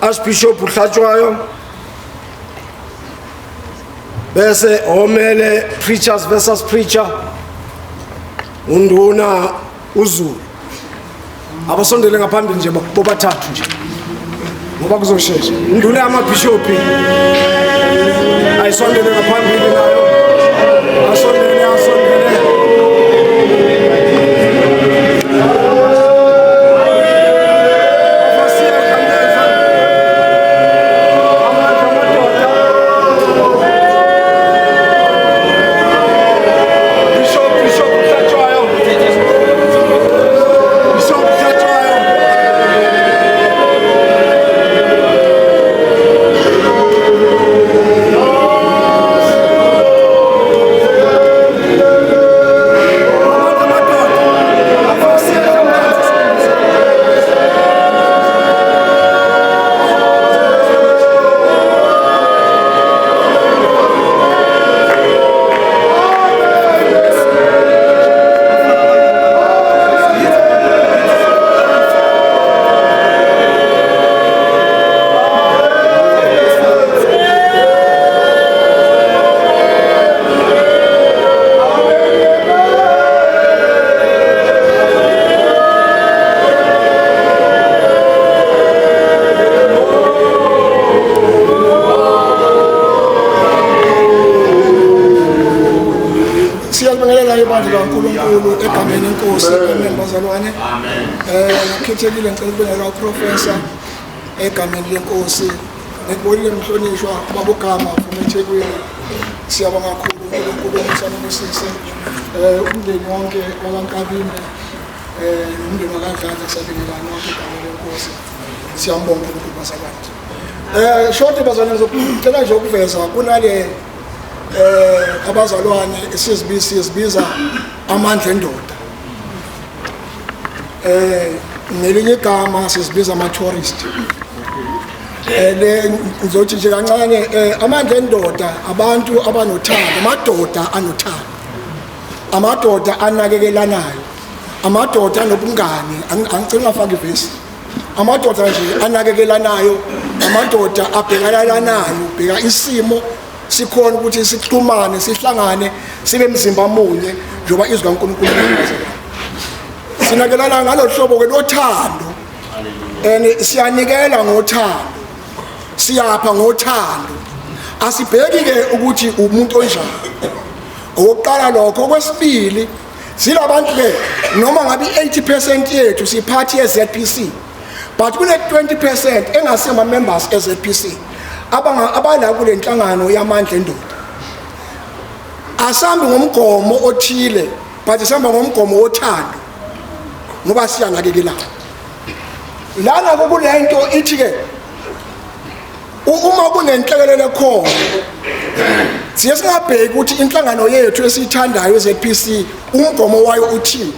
Archbishop uHlatshwayo bese omele preachers versus preacher unduna uZulu. Abasondele ngaphambili nje bobathathu nje ngoba kuzoshesha. Induna yamabishop ayisondele ngaphambili nayo asondele ibandla kaNkulunkulu egameni lenkosi bazalwane. Ngikhethelile ngicela ukubingelela uprofessor egameni lenkosi ngikubonile mhlonishwa babogama from eThekwini. Siyabonga kakhulu uNkulunkulu omsamukisise umndeni wonke wakaNkabinde umndeni wakadlala sabingelana wonke igama lenkosi. Siyambonga uNkulunkulu basakade. Short bazana ngizocela nje ukuveza kunale abazalwane sizibiza amandla endoda. Ngelinye igama sizibiza ama-tourist. Ngizothi nje kancane amandla endoda abantu abanothando, amadoda anothando, amadoda anakekelanayo, amadoda anobungane. Angicela ngafaka ivesi. Amadoda nje anakekelanayo, amadoda abhekelanayo, bheka isimo sikhona ukuthi sixhumane, sihlangane, sibe mzimba munye njengoba izwi kaNkulunkulu liyenza. Sinakelana ngalo hlobo ke lothando. Siyanikela ngothando. Siyapha ngothando. Asibheki ke ukuthi umuntu onjani. Oqala lokho. Okwesibili, silabantu ke noma ngabe 80% yethu siphathi yeZPC. But kune 20% engasema members eZPC. Abala kule nhlangano yamandla endoda. Asambe ngomgomo othile, but sihamba ngomgomo wothando. Ngoba siyanakekelana. Lana kulento ithi ke uma kunenhlekelele khona siye singabheki ukuthi inhlangano yethu esiyithandayo eZPC umgomo wayo uthini.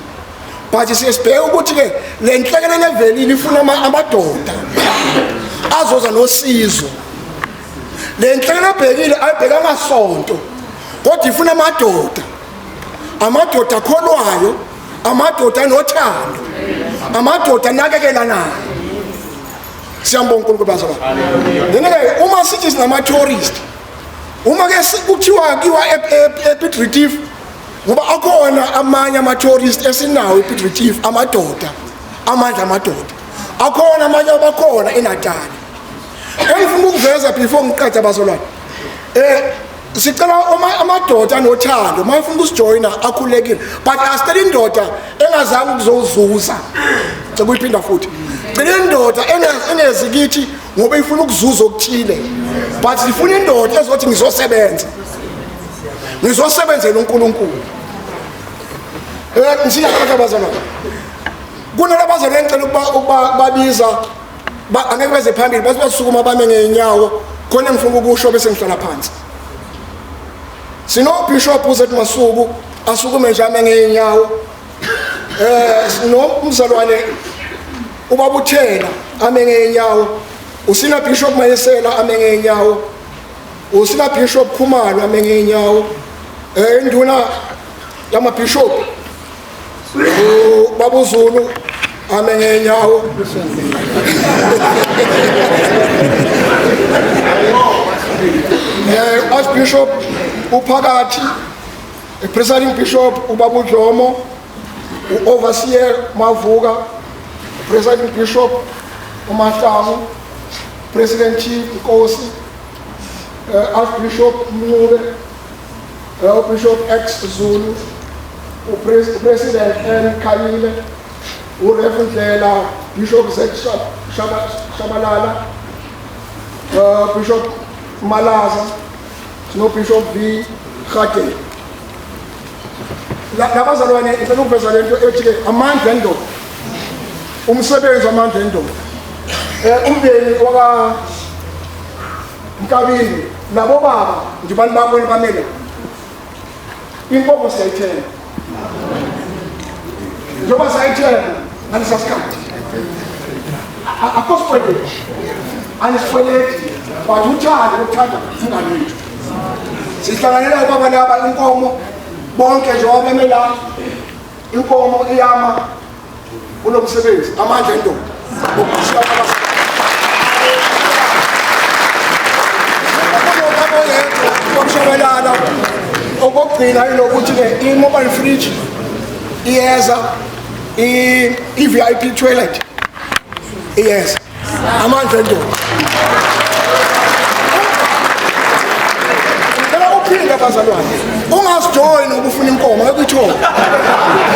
But siyesibheka ukuthi ke le nhlekelele evelile ifuna amadoda azoza nosizo. Le nhlekelele ebhekile ayibheka ngasonto kodwa ifuna amadoda. Amadoda akholwayo, amadoda anothando, amadoda anakekelanayo. Siyambonga uNkulunkulu bazalwane. Ngeke uma sithi sinama-tourist, uma ke kuthiwa kiwa ePiet Retief, ngoba akhona amanye ama-tourist esinawo ePiet Retief, amadoda, amandla amadoda. Akhona amanye abakhona eNatali. Engifuna ukuveza before ngiqeda bazalwane. Sicela amadoda anothando, mayifuna ukusijoyina akhulekile, but asicela indoda engazange ukuzozuza. Sekuyiphinda futhi. Cela indoda enezikithi ngoba ifuna ukuzuza okuthile. But sifuna indoda ezothi ngizosebenza. Ngizosebenzela uNkulunkulu. Ngiyacela bazalwane. Kunalabazalwane engicela ukubabiza angeke beze phambili base basukuma bame ngeenyawo khona ngifuna ukusho bese ngihlala phansi. Sino Bishop uZet Masuku asukume nje ame ngeenyawo. Sino umzalwane ubabuthela ame ngeenyawo. Usina Bishop Mayesela ame ngeenyawo. Usina Bishop Khumalo ame ngeenyawo. Induna yama bishop uBabuzulu ame ngeenyawo. Archbishop uphakathi, presiding bishop uBabu Dlomo, overseer Mavuka, presiding bishop uMahlangu, president chief Nkosi, archbishop Mncube, bishop X Zulu, president N Khayile, uReverend Dlela, bishop Z Shabalala, bishop Malaza, no Bishop V Khate. Labazalwane ngicela ukuveza lento ethi ke amandla endoda. Umsebenzi wamandla endoda. Umndeni waka Nkabini nabo baba nje bantu bakho bamele. Inkomo siyayithenga. Njoba sayithenga anisasikhathi. Akosikwele. Anisikweleti. Wathanda ukuthanda ingane yethu. Sihlanganela ubaba laba inkomo bonke nje wabemela inkomo iyama kulomsebenzi amandla endoda. Ukushabalala okugcina ilokuthi ke i-mobile fridge iyeza i-VIP toilet iyeza amandla endoda. Bazalwane ungasijoyina ngoba ufuna inkomo ngekuyithola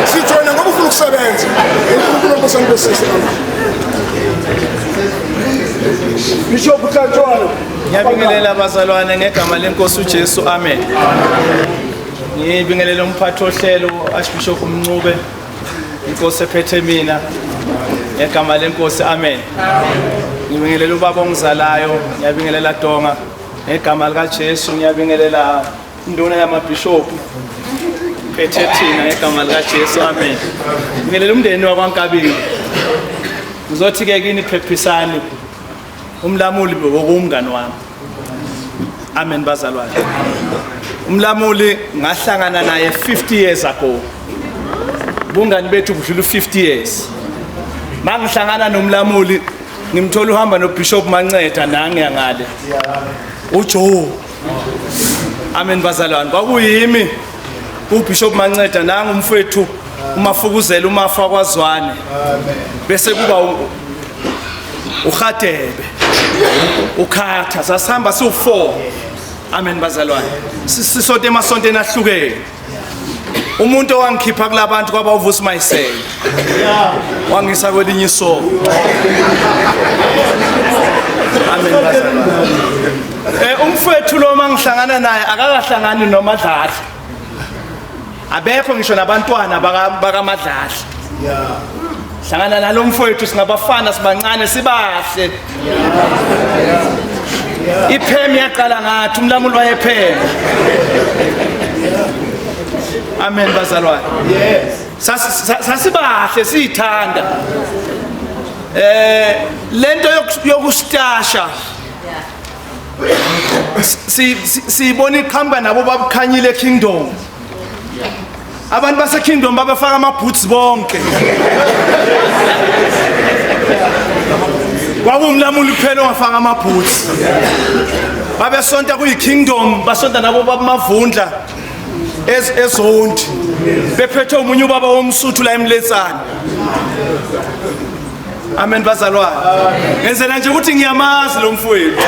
sijoyina ngoba ufuna ukusebenza uNkulunkulu osangibesisa Bishop Kanjwana. Ngiyabingelela abazalwane ngegama lenkosi uJesu, amen. Ngibingelela umphathi ohlelo Archbishop Mncube, inkosi ephethe mina ngegama lenkosi, amen. Ngibingelela ubaba ongizalayo, ngiyabingelela Donga ngegama likaJesu, ngiyabingelela induna yamabishop phethe thina ngegama likaJesu, amen. Ngibingelela umndeni wakwaNkabini. Ngizothi ke kini phephisani umlamuli wokumngani wami. Amen bazalwane. Umlamuli ngahlangana naye 50 years ago. Bungani bethu kudlula 50 years. Mangihlangana nomlamuli ngimthola uhamba noBishop Manceda nange ngale. uJoe. Amen bazalwane. Kwakuyimi uBishop Manceda nangu umfowethu umafukuzela umafa kwaZwane. Bese kuba uHadebe. Ukhatha sasihamba siwu4. Amen bazalwane. Sisonke emasontweni ahlukene. Umuntu owangikhipha kulabantu kwaba uVusi Mayisela. Wangisa kwelinye isonto. Amen bazalwane. Umfowethu lo mangihlangana naye akakahlangani noMadlala. Abekho ngisho nabantwana bakaMadlala. Hlangana nalo mfowethu singabafana sibancane sibahle. Iphemi yaqala ngathi umlamuli wayephemi. Amen bazalwane. Sasibahle siyithanda. Lento yokustasha sibona iqhamba nabo babukhanyile eKingdom. Abantu base Kingdom babefaka amaboots bonke. Kwakumlamuli kuphela ongafaka amaboots. Babesonta kuyiKingdom, basonta nabo babamavundla ezondi. Bephethe umunye ubaba womsuthu la eMletsana. Amen bazalwane. Ngenzela nje ukuthi ngiyamazi lo mfowethu.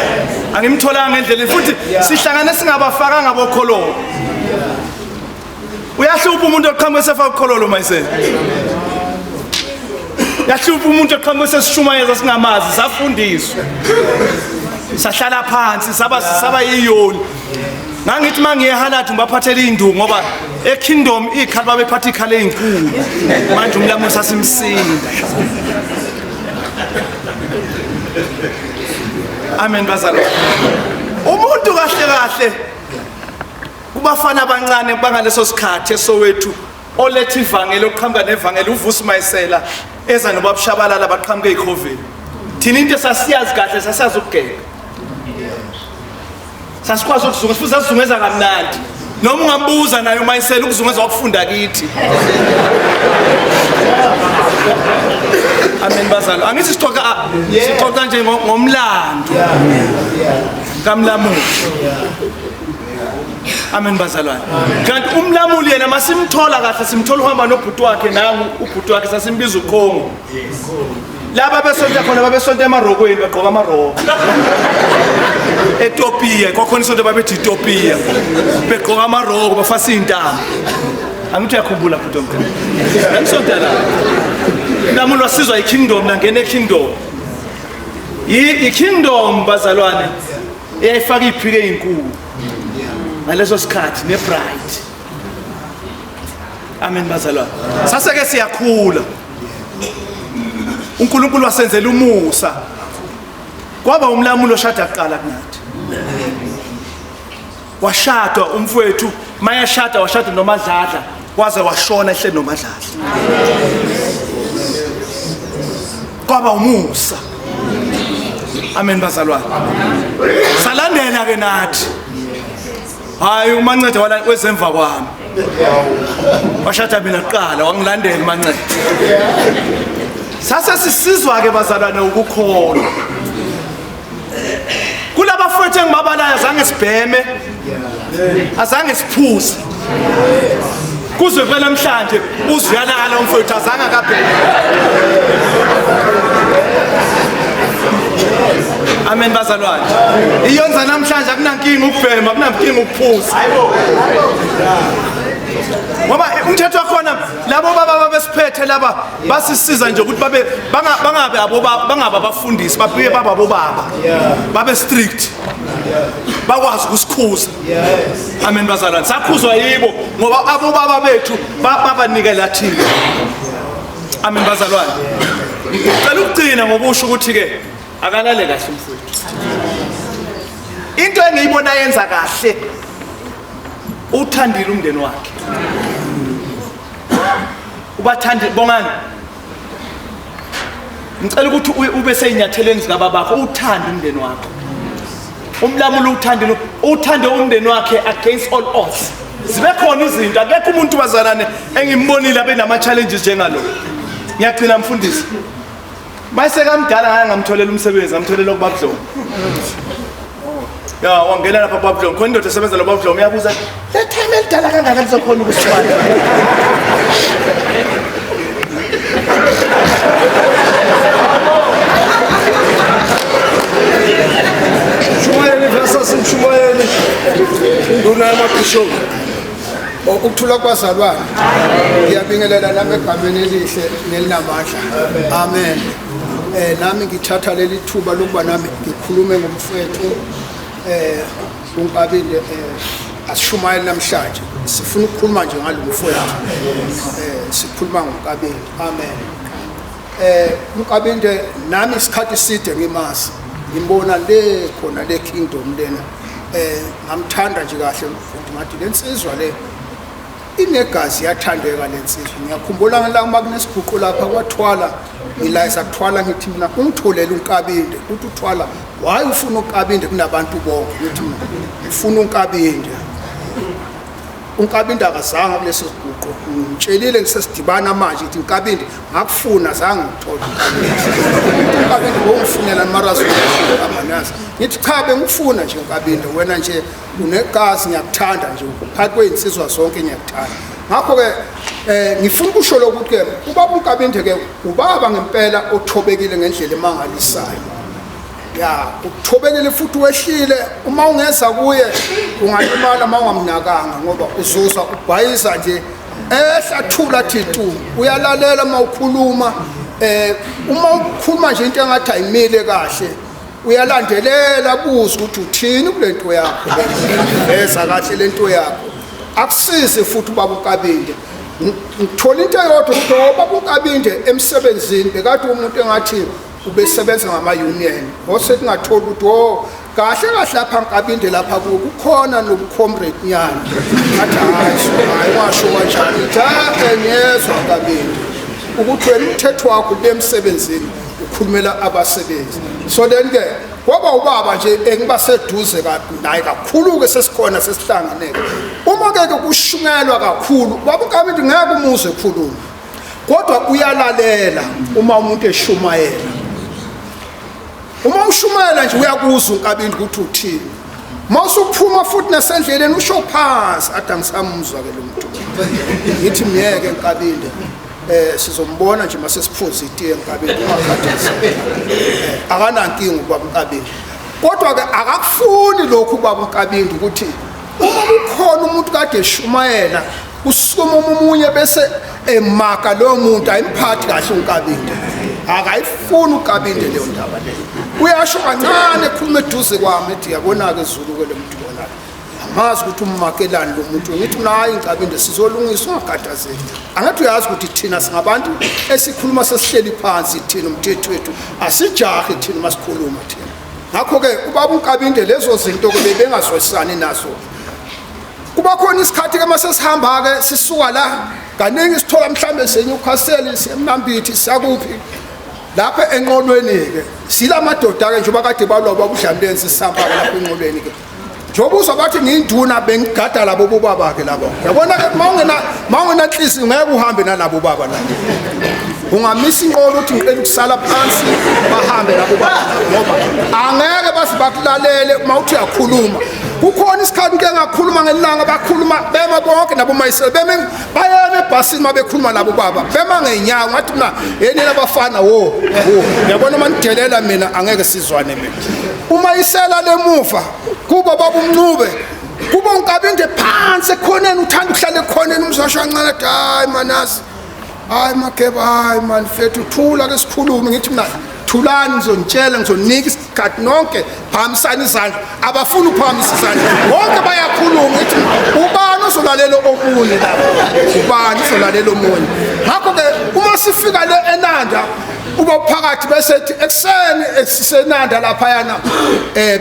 Angimtholanga ngendlela futhi sihlangane singabafaka ngabokhololo. Uyahlupha umuntu oqhamuke sefa ukhololo Mayisela. Yahlupha umuntu oqhamuke sesishumayeza singamazi safundiswa. Sahlala phansi saba yiyoni. Ngangithi mangiyehalathi ngibaphathele indungu ngoba eKingdom ikhali babephatha ikhali ezinkulu. Manje umlamuli sasimsinda. Amen bazalwane. Umuntu kahle kubafana abancane bangaleso sikhathi esowethu oletha ivangeli oqhamuka nevangeli uVusi Mayisela eza nobabushabalala baqhamuke eCoven. Thina into sasiyazi kahle sasazi ukugeka. Sasikwazi ukuzunga futhi sasizungeza kamnandi. Noma ungambuza naye uMayisela ukuzungeza wakufunda kithi. Amen bazalwane. Angithi sixoxa nje ngomlando kamlamuli. Amen bazalwane. Kanti umlamuli yena masimthola kahle simthola uhamba nobhuti wakhe nangu ubhuti wakhe sasimbiza uKhongo. Laba besonto khona babesonto emarokweni begqoka amaroko. Ethiopia kwakhona isonto babethi Ethiopia. Begqoka amaroko bafasa intamo. Angithi uyakhumbula bhuti omkhulu. Ngisonto la. Umlamuli wasizwa iKingdom nangena eKingdom. iKingdom bazalwane eyayifaka iphike ezinkulu. Ngaleso sikhathi neBright. Amen bazalwane. Saseke siyakhula. uNkulunkulu wasenzela umusa. Kwaba umlamuli oshada kuqala kunathi. Washada umfowethu, mayashada washada noMadlala, waze washona ehleli noMadlala. Kwaba umusa. Amen bazalwane. Salandela ke nathi. Hayi uManceda wezemva kwami. Washada mina kuqala wangilandela uManceda. Sasa sisizwa ke bazalwane ukukholwa. Kulaba mfowethu engibabalayo azange sibheme. Azange siphuze. Kuze phela namhlanje uzuyalala umfowethu azange akabheme. Amen bazalwane. Iyonza namhlanje akunankinga ukubhema, akunankinga ukuphuza. ngoba umthetho wakhona labo baba besiphethe laba basisiza nje ukuthi bangabe abafundisi babuye baba babe strict bakwazi ukusikhuza. Amen bazalwane, sakhuzwa yibo ngoba abobaba bethu babanikela thina. Amen bazalwane, ngicela ukugcina ngokusho ukuthi ke akalale kahle umfowethu. Into engiyibona yenza kahle uthandile umndeni wakhe, ubathande bongani. Ngicela ukuthi ube seyinyathelweni zikababakho, uthande umndeni wakho. Umlamulo uthande umndeni wakhe against all odds. Zibe khona izinto, akekho umuntu bazalane engimbonile abe nama challenges njengalo. Ngiyagcina mfundisi, mayise kamdala ngeke ngamtholela umsebenzi, ngamtholela kubabudlomo. Ya wangena lapha kubabudlomo, khona indoda esebenza lo babudlomo uyabuza, le time elidala kangaka lizokhona ukusifana. Shumayeli versus Shumayeli. Nduna yamabishop. Ukuthula kwazalwane. Ngiyabingelela nami egameni elihle nelinamandla. Amen. Nami ngithatha leli thuba lokuba nami ngikhulume ngomfowethu uNkabinde asishumayeli namhlanje. Sifuna ukukhuluma nje ngalo mfowethu. Sikhuluma ngoNkabinde. Amen. uNkabinde nami isikhathi side ngimazi. Ngimbona le khona le kingdom lena. Ngamthanda nje kahle mfowethu, ngathi lensizwa le inegazi yathandeka lensizwa. Ngiyakhumbula la makunesiguqo lapha kwathwala ngilayisa kuthwala ngithi mina ungitholele uNkabinde, uthi uthwala why ufuna uNkabinde kunabantu bonke, ngithi mina ngifuna uNkabinde. uNkabinde akazange kuleso siguqo, ngitshelile ngisesidibana manje ngithi uNkabinde ngakufuna zange ngithola uNkabinde bongifunela marazo amanazi, ngithi cha bengifuna nje uNkabinde, wena nje unegazi ngiyakuthanda nje phakathi kweinsizwa zonke ngiyakuthanda. Ngakho ke ngifuna ukusho ukuthi ke ubaba uNkabinde ke ubaba ngempela othobekile ngendlela emangalisayo. Ya ukuthobekile futhi wehlile, uma ungeza kuye ungalimala uma ungamnakanga ngoba uzuza ubhayiza nje ehlathula thitu, uyalalela uma ukhuluma. Uma ukhuluma nje into engathi ayimile kahle uyalandelela buza ukuthi uthini kulento yakho, eza kahle lento yakho. Akusize futhi ubaba uNkabinde. Ngithola into eyodwa ukuthi ubaba uNkabinde emsebenzini bekade umuntu engathi ubesebenza ngama-union, osethi ngathola ukuthi kahle kahle lapha uNkabinde lapha kukhona nobucomrade nyana. Ngathi hayi washo kanjani, cha ngiyezwa uNkabinde ukuthi wena umthetho wakho lemsebenzini ukhulumela abasebenzi. So then ke kwaba ubaba nje engiba seduze naye kakhulu ke sesikhona sesihlanganeke. Uma ke kushunyelwa kakhulu baba uNkabinde ngeke umuze ekhuluma, kodwa uyalalela uma umuntu eshumayela. Uma ushumayela nje uyakuzwa uNkabinde ukuthi uthini. Mawusuphuma futhi nasendleleni usho phansi athi angisamuzwa ke lo muntu. Ngithi miyeke uNkabinde, sizombona nje mase siphuza itiye uNkabinde ungakhathazeki. Akanankinga ubaba uNkabinde. Kodwa ke akakufuni lokhu ubaba uNkabinde ukuthi uma kukhona umuntu kade eshumayela usukuma umunye bese emaka lo muntu ayimphathi kahle uNkabinde. Akayifuni uNkabinde leyo ndaba leyo. Uyasho kancane ekhuluma eduze kwami ethi yabona ke Zulu ke lo muntu bona. Amazi ukuthi ummakelani lo muntu, ngithi nayi uNkabinde sizolungisa ungakhathazeki. Angathi uyazi ukuthi thina singabantu esikhuluma sesihleli phansi thina umthetho wethu asijahe thina masikhuluma thina. Ngakho ke ubaba uNkabinde lezo zinto ke bebengazwesani nazo. Kuba khona isikhathi ke mase sihamba ke sisuka la kaningi sithola mhlambe seNewcastle siyaMnambithi sakuphi lapha enqolweni ke silamadoda ke njengoba kade balwa ubudlamlenzi sisamba lapha enqolweni ke njengoba uzwa bathi nginduna bengigada labo bobaba ke labo. Yabona ke mawungena inhliziyo ngeke uhambe nalabo baba la, ungamisa inqolo ukuthi ngicela ukusala phansi bahambe nabo baba ngoba angeke basibakulalele uma uthi uyakhuluma. Kukhona isikhathi ngeke ngakhuluma ngelanga bakhuluma bema bonke nabo mayisela bayena ebhasini mabekhuluma labo baba bema ngenyawo ngathi mina yeni labafana yabona manidelela mina angeke sizwane mina. Uma isela lemuva kuba baba uMncube kuba uNkabinde phansi ekhoneni uthanda ukuhlala ekhoneni umzwashanqane athi hayi manasi hayi Mageba hayi man mfethu thula ke sikhulume ngithi mina thulani ngizonitshela ngizonika isikhathi nonke phakamisana izandla abafuna uphakamisa izandla bonke bayakhuluma ngithi ubani ozolalela omunye lapha ubani ozolalela omunye ngakho ke uma sifika le eNanda uba phakathi bese ekseni esisenanda lapha yana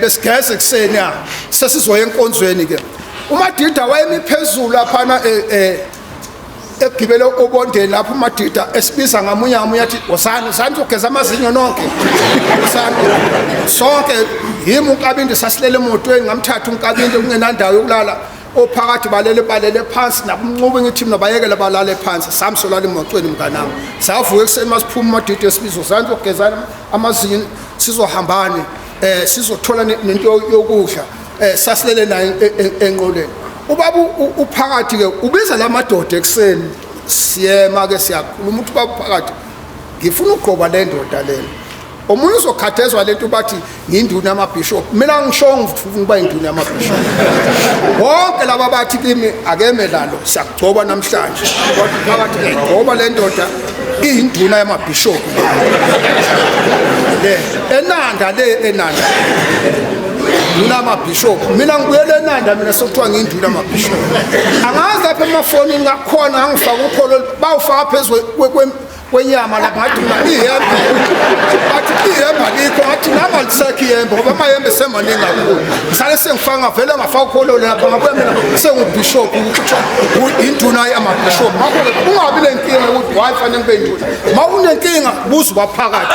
besigeze ekseni ya sesizoya enkonzweni ke uMadida wayemiphezulu lapha egibele obondeni lapho uMadida esibiza ngamunye athi wosani uzogeza amazinyo nonke wosani sonke yimi uNkabinde sasilele emotweni ngamthatha uNkabinde kungenandawo yokulala ophakathi balele phansi nabumncubo ngithi mina bayekele balale phansi samsolala emotweni mnganami savuka ekseni masiphuma uMadida esibiza uzani uzogeza amazinyo sizohambane sizothola nento yokudla sasilele naye enqoleni ubaba uphakathi ke ubiza lamadoda ekseni siyema ke siyakhuluma ukuthi baba phakathi ngifuna uqoba le ndoda lena omunye uzokhathezwa lento bathi nginduna yamabishop mina ngisho ngifuna ukuba induna yamabishop bonke laba bathi kimi akeme lalo siyagcoba namhlanje kodwa phakathi ngoba le ndoda iyinduna yamabishop le enanda Nduna amabishop mina ngibuyele eNanda mina sokuthiwa nginduna amabishop angazi lapha emafonini ngakhona angifaka ukholo bawufaka phezulu kwenyama lapha ngathi mina ihembe bathi ihembe likho ngathi nama lisekhi ihembe ngoba amayembe semaningi kakhulu ngisale sengifaka ngavele ngafaka ukholo lapha ngabuya mina sengubishop ukuthi induna yamabishop ngakho ungabi lenkinga ukuthi why fanele ngibe induna mawunenkinga buza baphakathi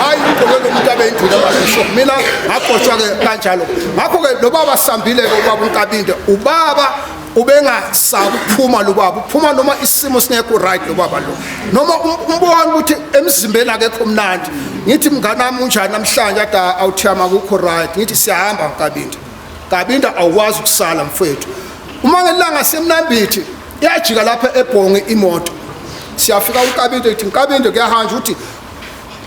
hayi ngicela umuntu abe induna yamabishop mina ngaqoshwa ke kanjalo ngakho ke lo baba sambile ke ubaba uNkabinde ubaba ubengasakuphuma lo baba uphuma noma isimo singekho right lo baba lo noma umbona ukuthi emzimbeni akekho mnandi ngithi mnganami unjani namhlanje ade awuthiyama akukho right ngithi siyahamba Nkabinde awukwazi ukusala mfethu uma ngelanga semnambithi iyajika lapha eBhonge imoto siyafika uNkabinde ethi Nkabinde kuyahanja uthi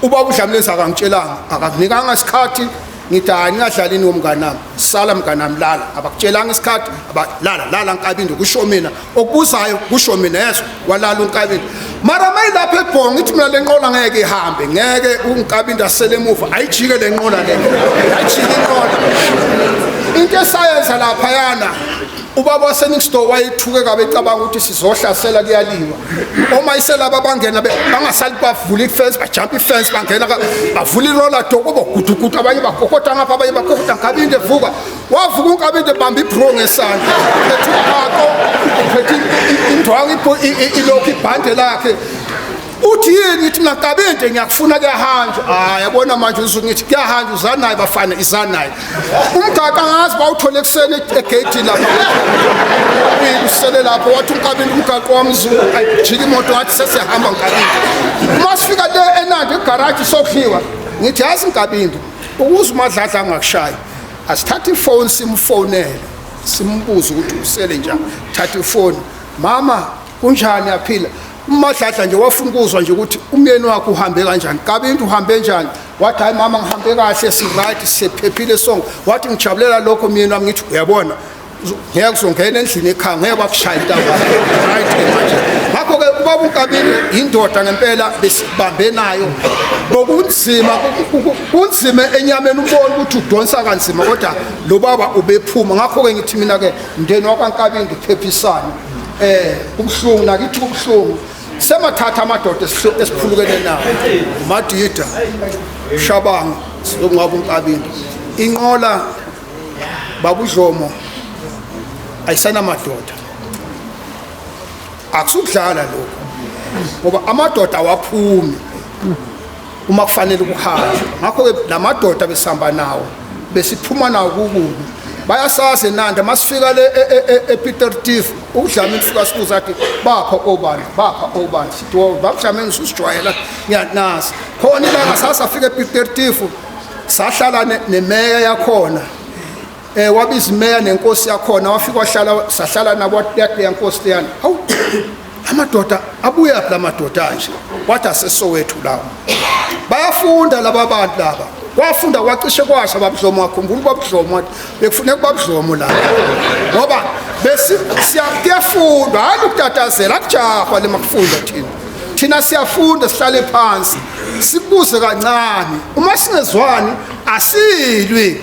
ubaba uDlamlezi akangitshelanga akakunikanga isikhathi ngithi ngingadlalini womnganami sala mnganami lala abakutshelanga isikhathi lala Nkabinde kusho mina okubuzayo kusho mina yeso walala uNkabinde mara mayilapha eBhonge ngithi mina lenqola ngeke ihambe ngeke uNkabinde asele emuva ayijike lenqola le ayijike inqola into esayenza lapha yana ubaba waseNixto wayithuke kabe ecabanga ukuthi sizohlasela kuyaliwa uma iselaba bangena bangasali bavula ifence bajump ifence bangena bavula iroller door kuba gudugudu abanye bakokota ngapha abanye bakokota Nkabinde vuka wavuka uNkabinde bamba ibro ngesandla ethi akho phethi indwangu ilokhu ibhande lakhe uthi yini ithi Nkabinde ngiyakufuna kuyahanja yabona manje uzokuthi kuyahanja uzanaye bafana izanaye umgaka ngazi bawuthole kusene egate lapha usele lapho wathi uNkabinde umgaka wamzulu ayijika imoto wathi sesihamba Nkabinde uma sifika le eNanda egarage sokhiwa ngithi yazi Nkabinde ukuze umadladla angakushayi asithatha ifone simfonele simbuza ukuthi usele njani thatha ifone mama kunjani yaphila umadladla nje wafuna ukuzwa nje ukuthi umyeni wakhe uhambe kanjani Nkabinde uhambe njani wathi hayi mama ngihambe kahle si right siphephile sonke wathi ngijabulela lokho umyeni wami ngithi uyabona ngeke uzongena endlini ekhaya ngeke bakushaya intaba right manje ngakho ke ubaba uNkabinde indoda ngempela besibambe nayo bokunzima kunzima enyameni ubona ukuthi udonsa kanzima kodwa lo baba ubephuma ngakho ke ngithi mina ke mndeni wakwaNkabinde uphephisana ubhlungu nakithi ubhlungu semathatha amadoda esiphulukene nawo Madida Shabanga sokungaba uNkabinde inqola babudlomo ayisana madoda akusudlala lokho ngoba amadoda awaphumi uma kufanele ukuhamba ngakho ke lamadoda besihamba nawo besiphuma nawo kukubi bayasazi eNanda masifika le ePieter Tief uDlamini ufika sibuza athi bapha obani sithi baDlamini susijwayela ngiyanasi khona ilanga sasafika ePieter Tief sahlala nemeya yakhona wabiza imeya nenkosi yakhona wafika wahlala sahlala nabo yakhe yankosi yana hawu amadoda abuya lapha amadoda nje wathi asesowethu lawo bayafunda laba bantu laba wafunda kwacishe kwasha babudlomo wakhumbula babudlomo wathi bekufuneka babudlomo la ngoba kuyafundwa hayi ukutatazela akujahwa le makufunda thina siyafunda sihlale phansi sikubuze kancane uma singezwani asilwi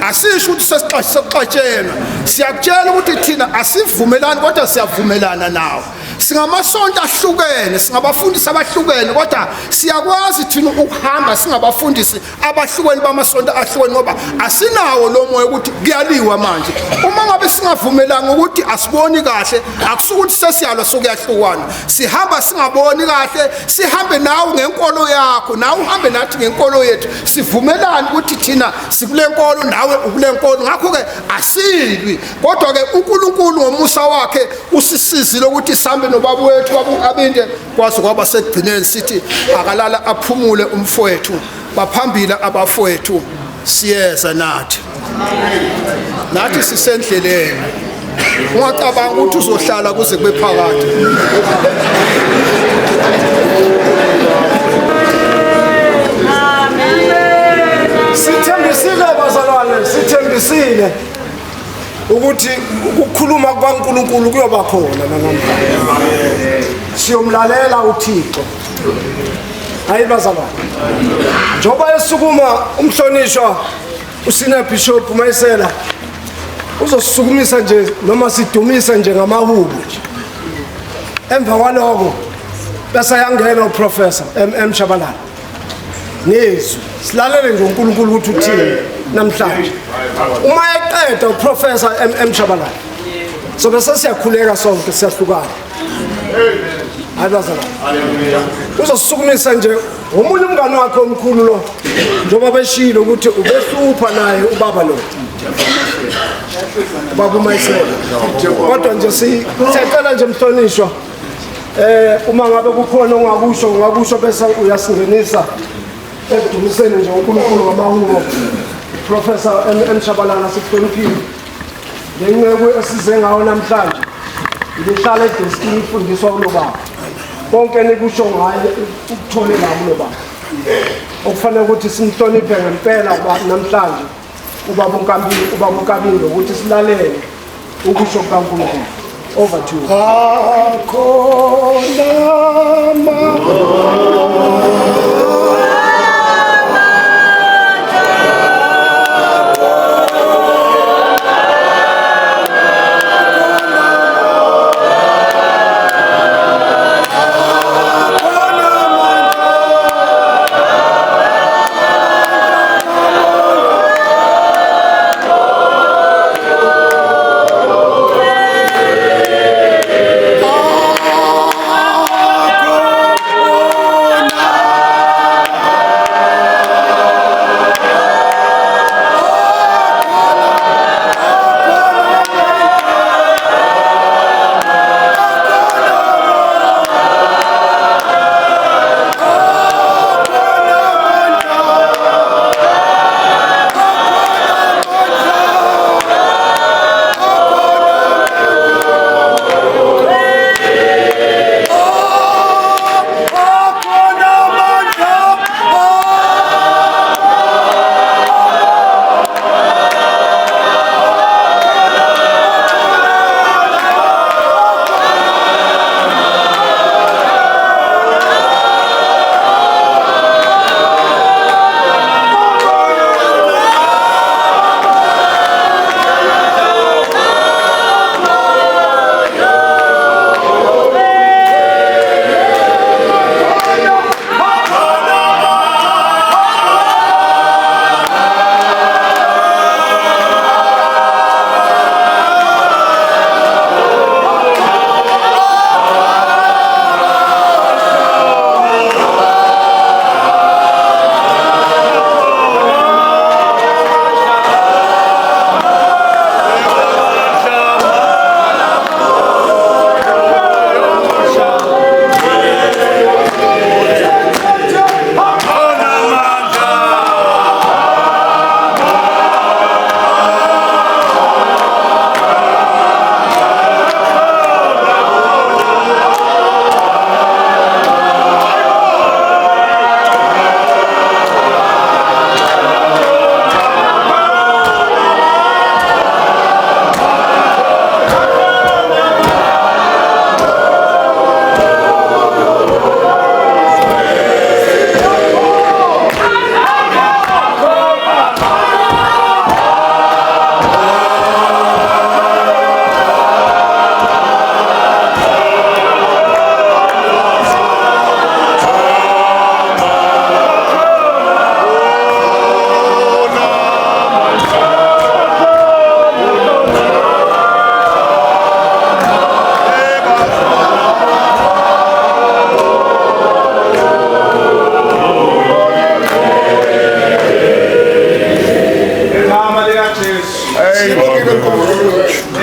asisho ukuthi sesixatshelwa siyakutshela ukuthi thina asivumelani kodwa siyavumelana nawo singamasonto ahlukene singabafundisi abahlukene kodwa siyakwazi thina ukuhamba singabafundisi abahlukene bamasonto ahlukene ngoba asinawo lo moya ukuthi kuyaliwa manje uma ngabe singavumelanga ukuthi asiboni kahle akusukuthi sesiyalwa sokuyahlukana sihamba singaboni kahle sihambe nawe ngenkolo yakho nawe uhambe nathi ngenkolo yethu sivumelane ukuthi thina sikule nkolo nawe ukule nkolo ngakho-ke asilwi kodwa-ke uNkulunkulu ngomusa wakhe usisizile ukuthi sihambe nobaba wethu abinde kwazi kwaba sekugcineni sithi akalala aphumule umfowethu baphambili abafowethu siyeza nathi sisendleleni ungacabanga ukuthi uzohlala kuze kube phakathi sithembisile bazalwane sithembisile ukuthi ukukhuluma kwaNkulunkulu kuyoba khona namhlanje siyomlalela uThixo hayi bazalwane njoba esukuma umhlonishwa usina Bishop Mayisela uzosisukumisa nje noma sidumise nje ngamahubo nje emva kwaloko bese yangena uProfessor Shabalala nezwi silalele nje uNkulunkulu ukuthi uthini namhlanje uma eqeda uProfessor Shabalala so bese siyakhuleka sonke siyahlukana ayazana uzosisukumisa nje umunye umngane wakhe omkhulu lo njoba beshilo ukuthi ubehlupha naye ubaba lo baba Mayisela kodwa nje sicela nje mhlonishwa uma ngabe kukhona ungakusho bese uyasingenisa edumiseni nje uNkulunkulu ngamahubo Professor Shabalala sihloniphile ngenceku esize ngawo namhlanje ngihlala edeskini ifundiswa kulo baba konke nikusho ngaye ukuthole la kulo baba okufanele ukuthi simhloniphe ngempela namhlanje ubaba uNkabile ukuthi silalele ukusho kukaNkulunkulu over to you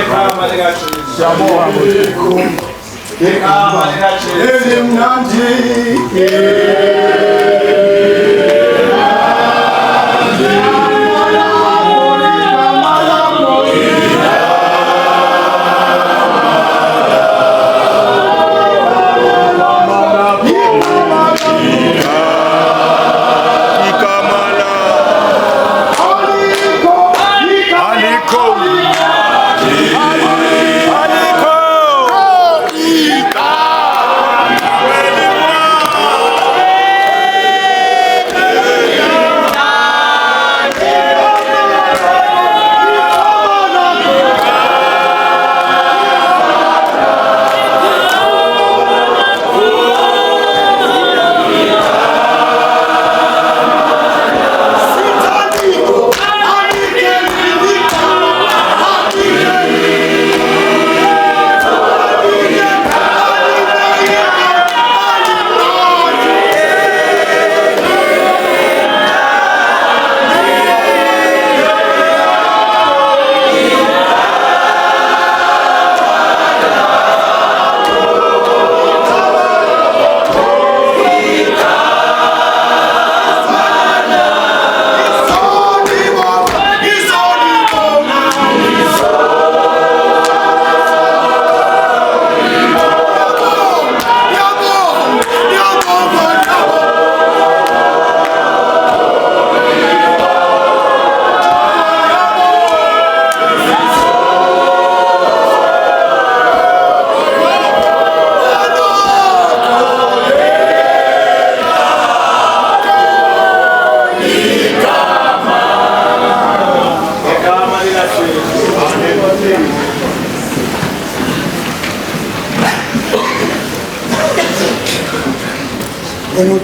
Igama likaJesu. Igama likaJesu.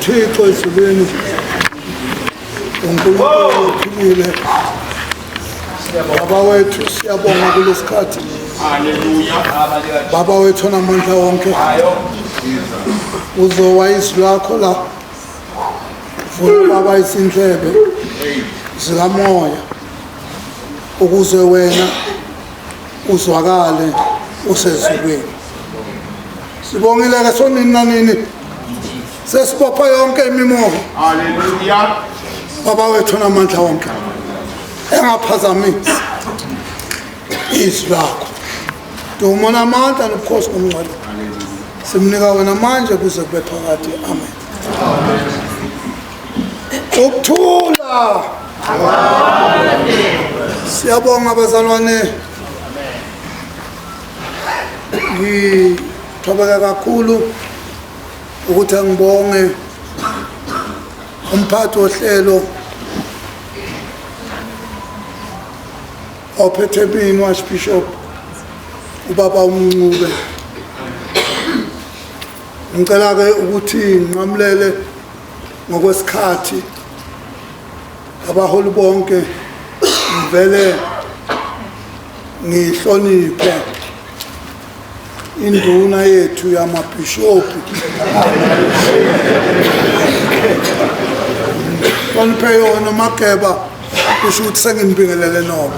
UThixo ezulwini uNkulunkulu ophilile baba wethu siyabonga kulesikhathi baba wethu onamandla wonke uzowa izwi lakho la vula baba izindlebe zikamoya ukuze wena uzwakale usezulwini sibongile ke sonini nanini sesibopha yonke imimoya haleluya baba wethu onamandla wonke engaphazamisi izwi lakho dumo namandla nobukhosi ngomncwadi simnika wena manje kuze kube phakade amen ukuthula siyabonga bazalwane ngithokoza kakhulu ukuthi angibonge umphathi wohlelo ophethe mina Archbishop ubaba uMncube ngicela ke ukuthi ngiqhamlele ngokwesikhathi abaholi bonke ngivele ngihloniphe induna yethu yamabhishophu koniphe yona Mageba kusho ukuthi sengimibingelele nokho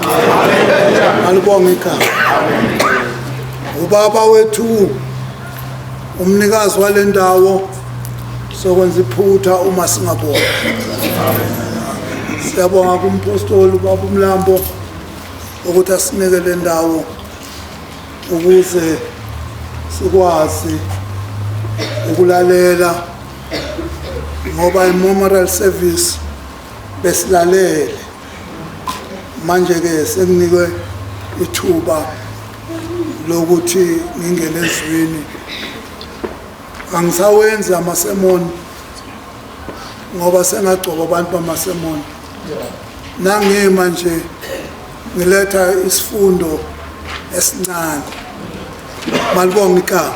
ngalibonga igama ubaba wethu umnikazi wale ndawo sokwenza iphutha uma singabona siyabonga kumpostoli ubaba uMlambo ukuthi asinike le ndawo ukuze sikwazi ukulalela ngoba i-memorial service besilalele manje ke sekunikwe ithuba lokuthi ngingene ezweni angisawenzi amasemoni ngoba sengagcoba abantu bamasemoni nangima nje ngiletha isifundo esincane malibonga igama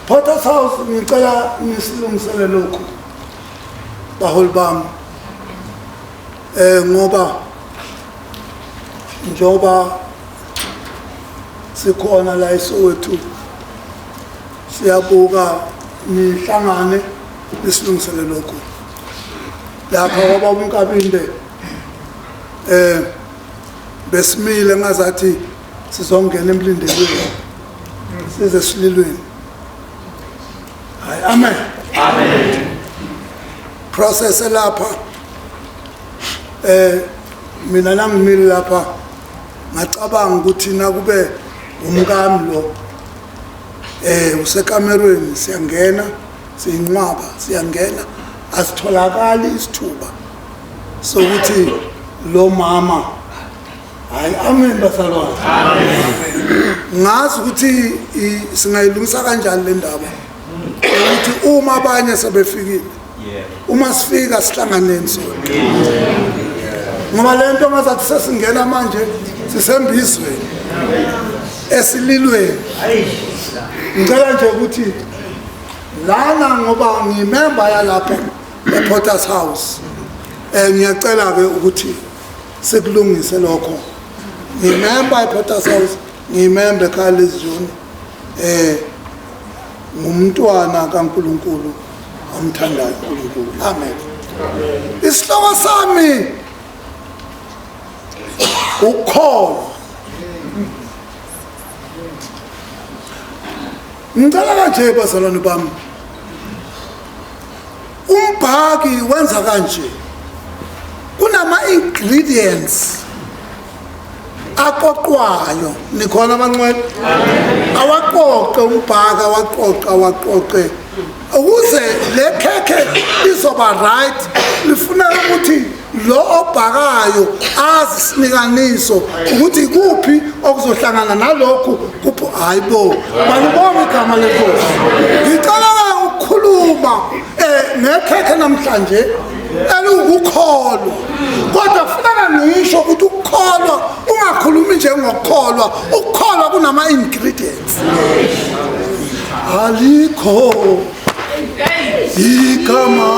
Potter's House ngicela ngisilungisele lokho baholi bami ngoba njoba sikhona la eSoweto siyabuka nihlangane nisilungisele lokho lapha baba uNkabinde besimile ngazathi sizongena emlindelweni size sililweni. Hayi, amen. Process lapha mina nangimile lapha ngacabanga ukuthi nakube umkami lo usekamerweni siyangena siyinqwaba siyangena asitholakali isithuba sokuthi lo mama hayi amen basalwane ngazi ukuthi singayilungisa kanjani le ndaba ukuthi uma abanye sebefikile uma sifika sihlanganeni sonke ngoba lento ngazathi sesingena manje sisembizweni esililweni. Ngicela nje ukuthi lana ngoba ngimember yalapha ePorter's House ngiyacela ke ukuthi sikulungise lokho. Ngimember ePorter's House, ngimember eKhalezizoni ngumntwana kaNkulunkulu amthandayo uNkulunkulu. Amen. Isihloko sami ukholo. Ngicela kanje bazalwane bami. Umbhaki wenza kanje. Kunama ingredients aqoqwayo nikhona abancane awaqoqe umbhaka awaqoqe ukuze le khekhe izoba right lifuna ukuthi lo obhakayo azi sinikaniso ukuthi kuphi okuzohlangana nalokhu kuphi hayibo balibona igama lenkosi. Ngicela ukukhuluma nekhekhe namhlanje elukukholwa kodwa funeka ngisho ukuthi ukukholwa ungakhulumi nje ngokukholwa. Ukukholwa kunama ingredients alikho igama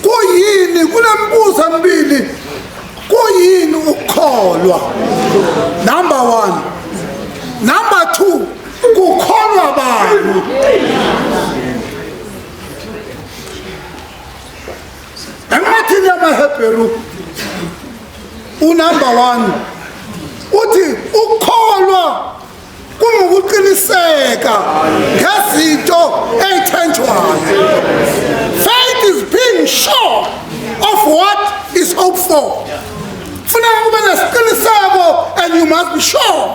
kuyini kunembuzo embili kuyini ukukholwa. Number 1. Number 2, kukholwa bani? Encwadini yamaHebheru unumber 1 uthi ukukholwa kungukuqiniseka ngezinto ezithenjwayo. Faith is being sure of what is hoped for. Funeka kube nesiqiniseko and you must be sure.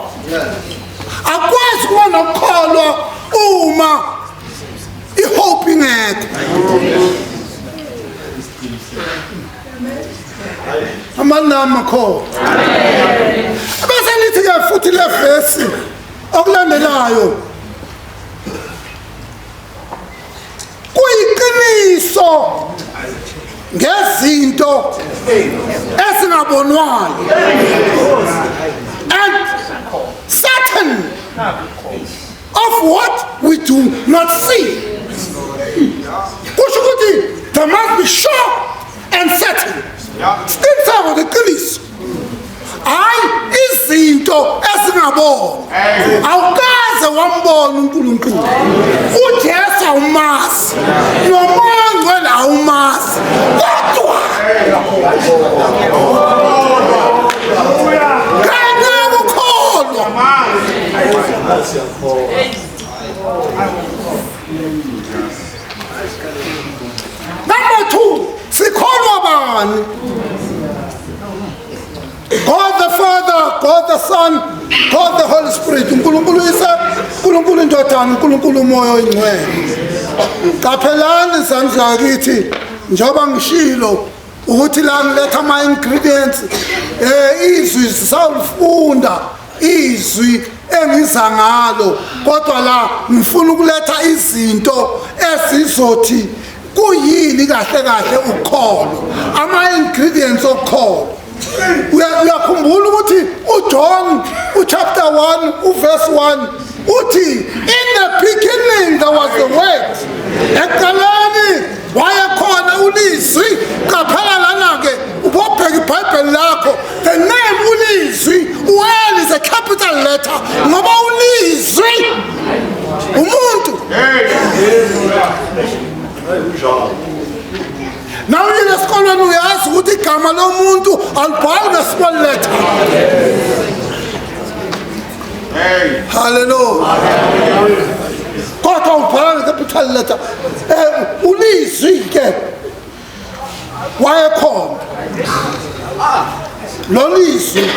Akwazi kuba nokukholwa uma ihope ingekho. Amanama kho. Bese lithi ke futhi le verse okulandelayo kuyiqiniso ngezinto ezingabonwayo and certain of what we do not see. Kusho ukuthi there must be sure and certain. Siqiniseko ngeqiniso hayi izinto ezingabona. Awukaze wambona uNkulunkulu uJesu awumazi nomoya ongcwele awumazi kodwa kanye ukukholwa. Number 2, sikholwa bani? God the Father, God the Son, God the Holy Spirit. uNkulunkulu Isa, uNkulunkulu Indodana, uNkulunkulu uMoya oNgcwele. Qaphelani izandla yakithi njengoba ngishilo ukuthi la ngiletha ama ingredients izwi sawulifunda izwi engiza ngalo kodwa la ngifuna ukuletha izinto esizothi kuyini kahle kahle ukholo ama ingredients okholo. Uyakhumbula ukuthi uJohn chapter 1 verse 1 uthi in the beginning there was the word. Eqaleni wayekhona ulizwi. Qaphela lana ke ubobheka iBhayibheli lakho the name ulizwi well is a capital letter ngoba ulizwi umuntu. Now yena esikolweni uyazi ukuthi igama lomuntu alibhali nge-small letter. Hallelujah. Kodwa ubhala nge-capital letter. Ulizwi ke wayekhona. Lo lizwi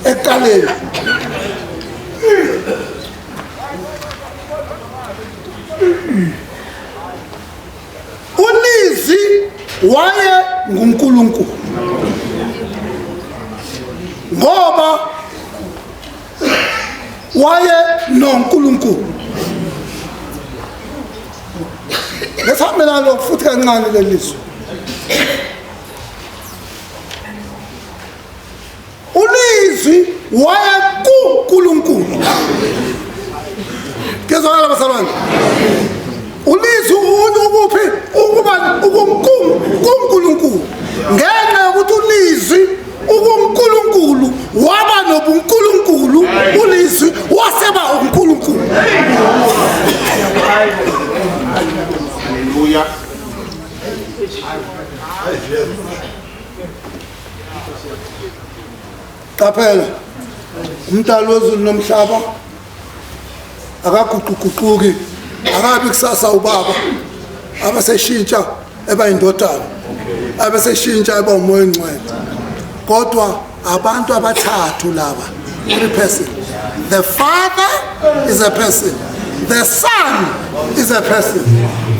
eqaleni. Ulizwi waye nguNkulunkulu ngoba waye noNkulunkulu. Lesihambelana lo futhi kancane lelizwi. Ulizwi waye kuNkulunkulu. Kezwakala bazalwane. Ulizwi ukuphi ukuba uNkulunkulu ngenxa yokuthi ulizwi uNkulunkulu waba nobuNkulunkulu ulizwi waseba uNkulunkulu. Haleluya. Qaphela umdali wezulu nomhlaba akaguquguquki akabi kusasa ubaba abaseshintsha eba indodana abaseshintsha eba umoya ongcwele kodwa abantu abathathu laba 3 persons. The Father is a person, the Son is a person,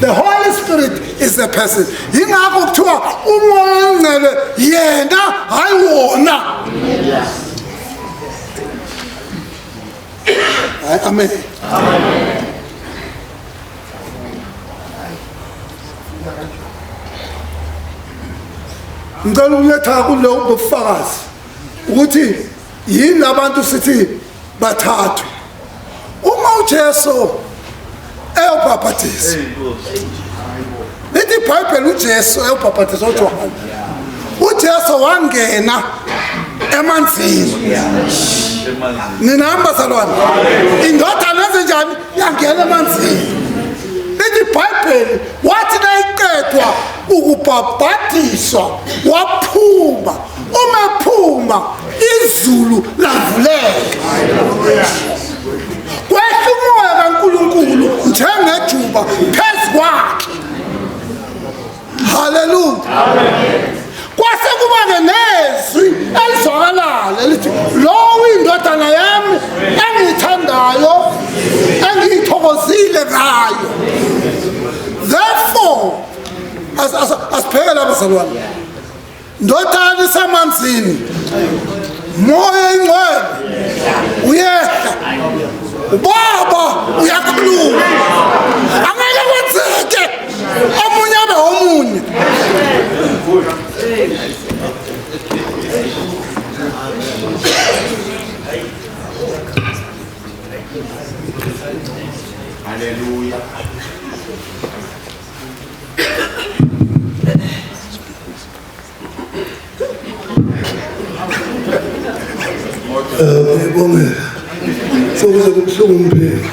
the Holy Spirit is a person. Yingakho kuthiwa umoya ongcwele yena hayi wona. Amen. Amen. Ngicela ukuletha kulo ubufakazi ukuthi yini abantu sithi bathathu. Uma uJesu eyobhabhatisa. Lithi iBhayibheli uJesu eyobhabhatisa uJohane. uJesu wangena emanzini. Ninahamba salwana. Indodana ezenjani yangena emanzini. Lithi iBhayibheli wathi nayiqedwa ukubhabhatiswa waphuma. Uma ephuma izulu lavuleka. Kwehla umoya kaNkulunkulu njengejuba phezu kwakhe. Hallelujah. Kwase kuba nezwi elizwakalayo elithi lo uyindodana yami engiyithandayo engiyithokozile ngayo. Therefore asibheke lapha bazalwane. Ndodana isemanzini moya ongcwele uyehla ubaba uyakhuluma angeke kwenzeke omunye abe omunye. Hallelujah. Bonge sokuze kubuhlungu mphela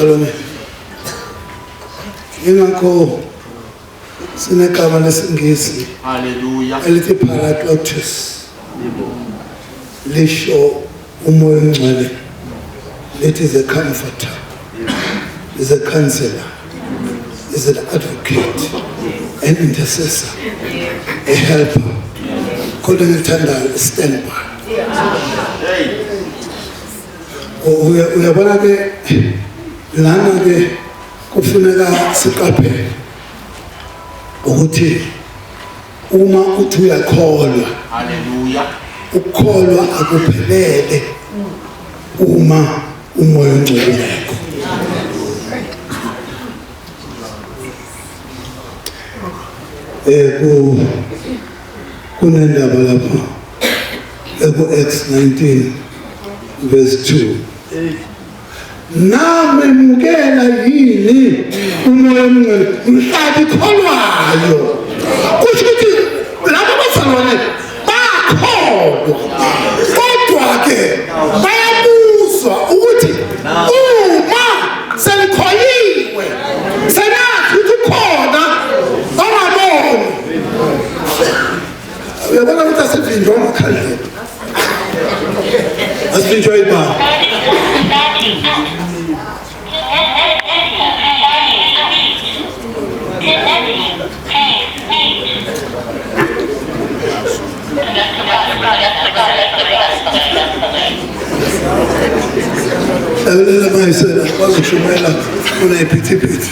bazalwane, ingakho sinegama lesingisi elithi Parakletos, lisho umoya ongcwele, lithi is a comforter, is a counselor, is an advocate, an intercessor, a helper, kodwa ngithandayo, standby. Uyabona ke lana ke kufuneka siqaphele ukuthi uma uthi uyakholwa, ukukholwa akuphelele uma umoya ongcwele. Kunendaba lapha Acts 19 verse 2. Namemukela yini umoya ongcwele mhlali kholwayo. Kusho ukuthi labo bazalwane bakholwa, kodwa ke bayabuzwa ukuthi uma selikholwe senathi ukuthi khona ongaboni. Uyabona ukuthi asivinjwa amakhandlela, asivinjwa ibanga. Evelela mayisela bazoshumayela unayiphithiphithi.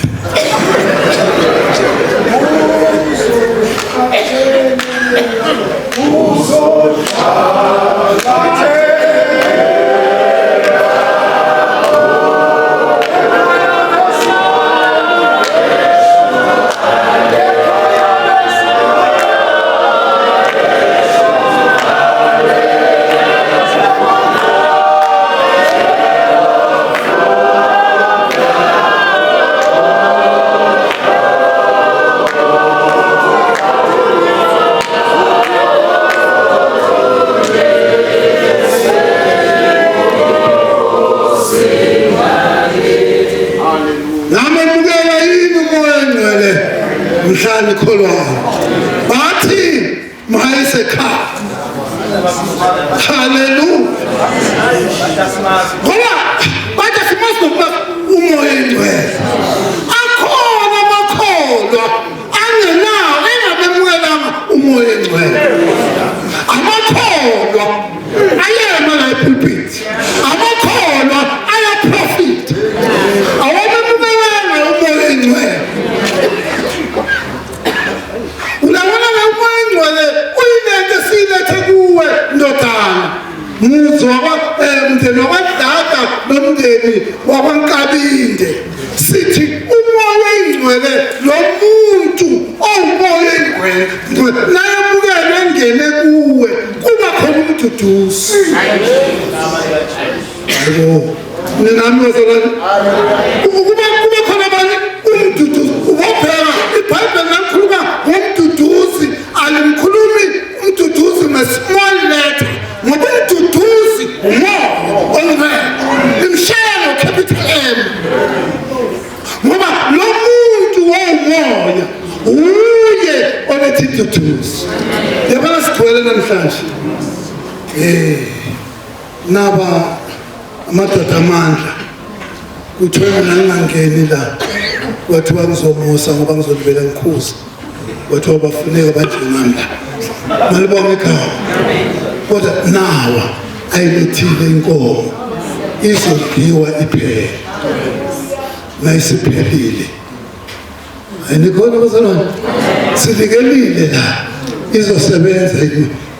Mhlali kholwayo bathi mayisekhaya. Hallelujah. Ngoba bathi simazi nokuba umoya ongcwele akhona amakholwa angenawo engabemukelanga umoya ongcwele. Amakholwa ayema la epulpit, amakholwa ayaprofita, awabemukelanga umoya ongcwele. Muzwa umndeni wakwadada nomndeni wakwaNkabinde sithi umoya ongcwele lo muntu owumoya ongcwele nayamukele engene kuwe kuba khona umduduzi. Yebo ninami bazalwane, kuba khona abanye umduduzi. Ubophela iBhayibheli nakhuluma ngomduduzi, alimkhulumi umduduzi nge-small letter, ngoba umduduzi umoya ongcwele limshaya ngo-capital M, ngoba lo muntu womoya uye oletha induduzi. Yabona sigcwele namhlanje naba amadoda amandla kuthiwa nangangeni la, kwathiwa ngizomusa ngoba ngizolibela ngikhuza, kwathiwa bafuneka banjengami la, malibonge ekhaya. Kodwa nawa ayilethile inkomo izodliwa iphele nayisiphelile. Ayinikhona bazalwane, sidikelile la izosebenza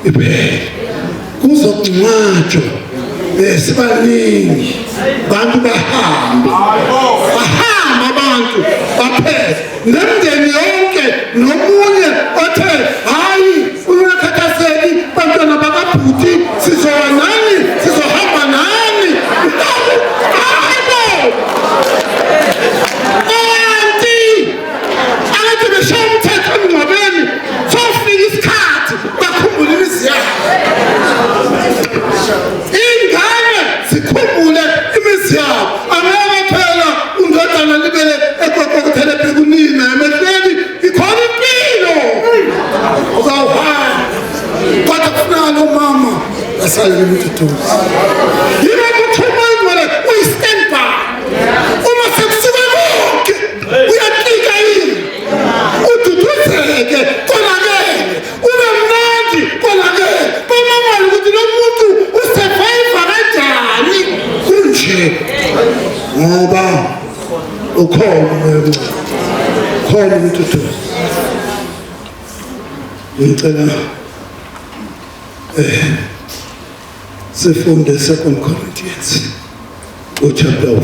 iphele, kuzokungcwatshwa sibaningi bantu bahambe abantu baphele nemndeni yonke nomunye othe hayi unakhathazeki bantwana bakabhuti sizowa nani sizohamba nani hayibo anti akathi beshaye umthetho emngcwabeni sofika isikhathi bakhumbule imizi yabo. Ingane zikhumbule imizi yabo, angeke phela Mtutuzi. Yena kuthomani wala uyi-stand by. Uma sekusuka konke, uyaklika yini. Ududuzeke, konakele. Ube mnandi, konakele. Bamamala ukuthi lo muntu usurvive kanjani. Kunje. Ngoba ukhona Mtutuzi. Ngicela sifunde 2 Corinthians chapter 5.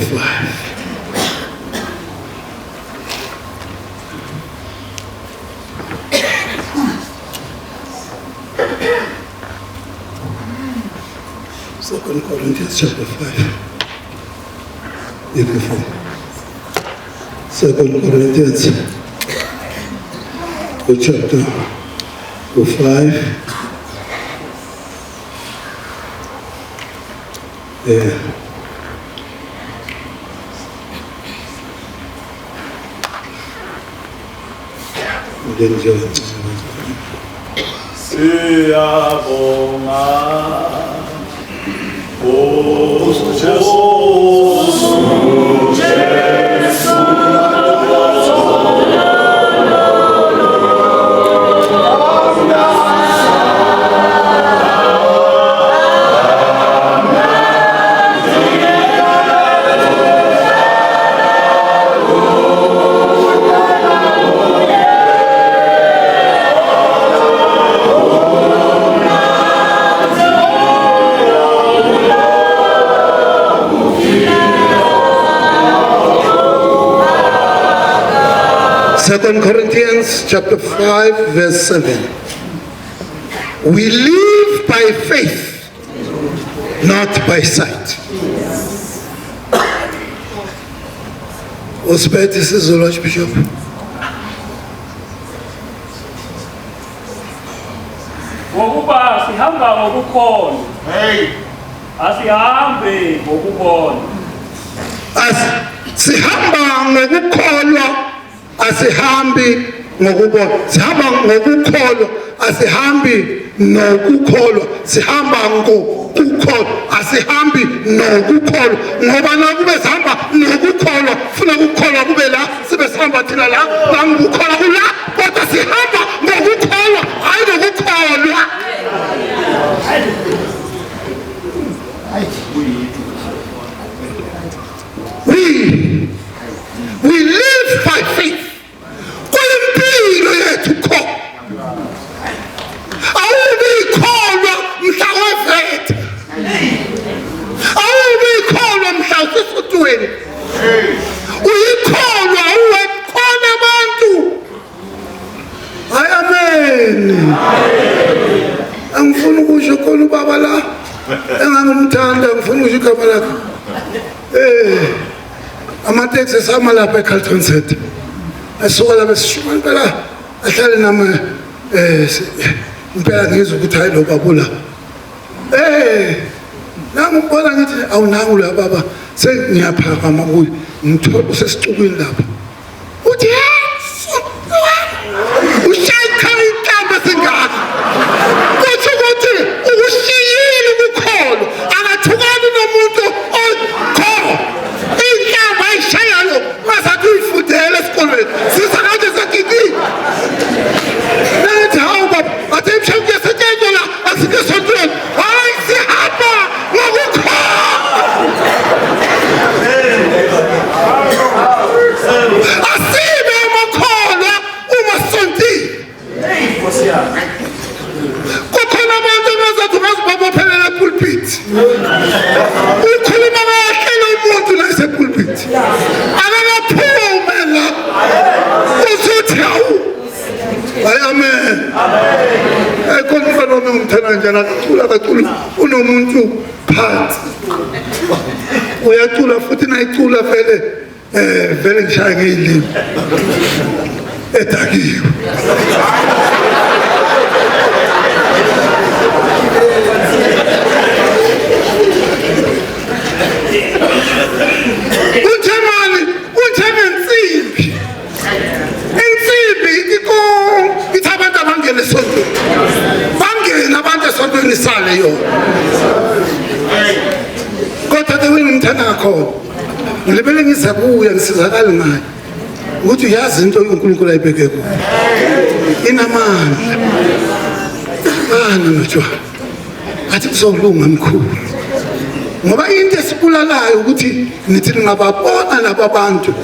Second Corinthians chapter 5. Beautiful. 2 Corinthians chapter 5. Yeah. Siyabonga Second Corinthians chapter 5 verse 7. We live by faith, not by sight. Usiphethe isizulu Archbishop. Ngokuba sihamba ngokukholwa. Asihambe ngokubona. Sihamba ngokukholwa, asihambi ngokubona. Sihamba ngokukholwa, asihambi nokukholwa. Sihamba ngokukholwa, asihambi nokukholwa. Ngoba nakube sihamba nokukholwa, funa ukukholwa kube la, sibe sihamba thina la, ngokukholwa kula, kodwa sihamba ngokukholwa, hayi ngokukholwa. We live by faith. Kuyimpilo yethu kho. Awubikholwa mhla wevete. Awubikholwa mhla usesutweni. Uyikholwa uwekhona abantu. Hayi amen. Angifuni ukusho khona ubaba la. Engangimthanda ngifuna ukusho igama lakhe. Amateksi sama lapha eCarlton Center. Asuka lapha sishuka impela ahlale nami impela ngizwe ukuthi hayi lo babula. Nangibona ngithi awunangu la baba sengiyaphakama kuye ngithola usesicukweni lapha. Uthi ushayika inkamba singaka. Kuthi ukushiyile ukukholo akathukani nomuntu okho. Inkamba ayishaya lo masathi uyifundela esikolweni. Sisakade sakiki. Nathi hawu baba athe mshayike yasetshenzwa la asike sontweni. Hayi sihamba ngokukholwa. Asibe amakholwa uma sontile. Kukhona abantu abazathi bazibophelela epulpit. Ukhuluma kahle umuntu la esepulpit. Akakaphume la. Usuthi hawu. Hayi amen. Khona umfana wami ngimthanda njani akacula unomuntu phansi. Uyacula futhi nayicula vele ngishaya ngeyilimi. Edakiwe. Bangena abantu esontweni sale yo. ngithanda ngakhona ngilibele ngiza kuya ngisizakale ngayo ukuthi uyazi into uNkulunkulu ayibeke kuyo inamandla notshwa athi kuzokulunga mkhulu ngoba into esibulalayo ukuthi nithi ningababona laba abantu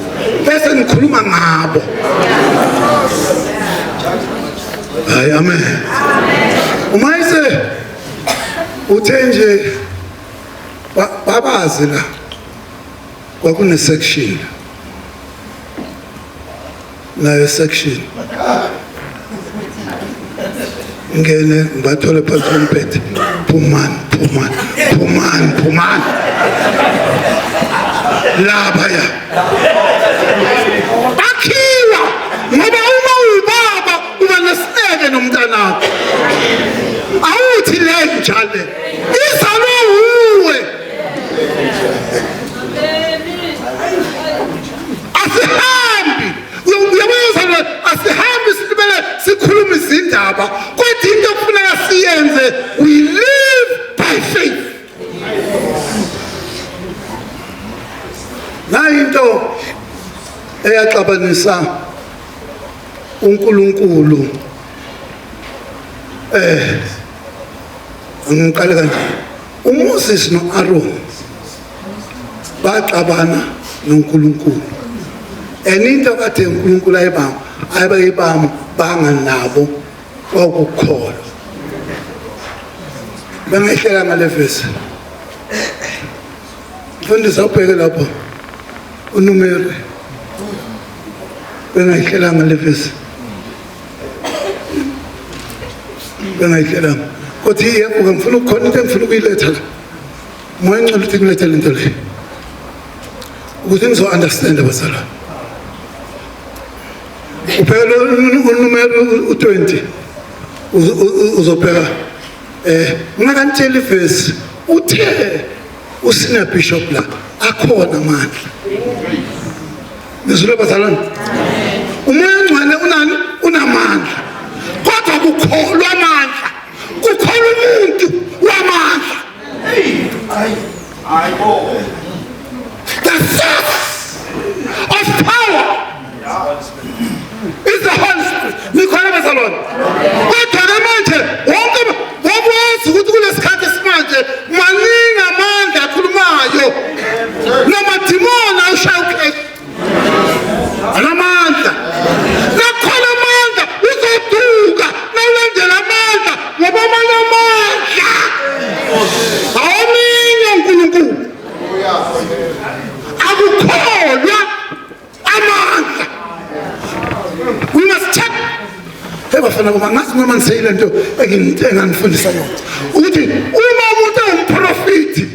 bese nikhuluma ngabo. Hayi amen. Uma ise uthe nje babazi la kwakune section nayo section ngene ngibathole phansi kombhede phumani labaya akhiwa ngoba uma ubaba uba nesineke nomntanakho awuthi le njalo izalwe uwe asihambi uyabona asihambi sibele sikhuluma izindaba kodwa into okufuneka siyenze we live by faith. Nayo into eyaxabanisa uNkulunkulu ngiqale kanje uMoses noAaron baxabana noNkulunkulu into kade uNkulunkulu ayibamba banganabo okukholwa bengehlela ngale verse mfundisi ubheke lapho uNumeri bengehlela ngale verse bengehlela kodwa yebo ngifuna ukukhona into engifuna ukuyiletha la moya ngicela ukuthi ngilethe lento le ukuze nizo understand abazalwane. Uphela uNumeri u20 uzobheka ngakantshela iverse uthe usina bishop la akhona amandla nizule bazalwane umoya ngcwele unani unamandla kodwa kukholwa amandla kukholwa umuntu wamandla the source of power is the Holy Spirit. Nikhola bazalwane kodwa manje wonke wabuza ukuthi kulesikhathi simanje maningi amandla akhulumayo namadimoni awushayukheshi anamandla nakhona amandla uzoduka nawulandela amandla ngoba amanye amandla awuminye uNkulunkulu akukholwa amandla. We must check. Hey bafana ngoba ngathi noma ngiseyile nto engangifundisa yona ukuthi uma umuntu ungumprofiti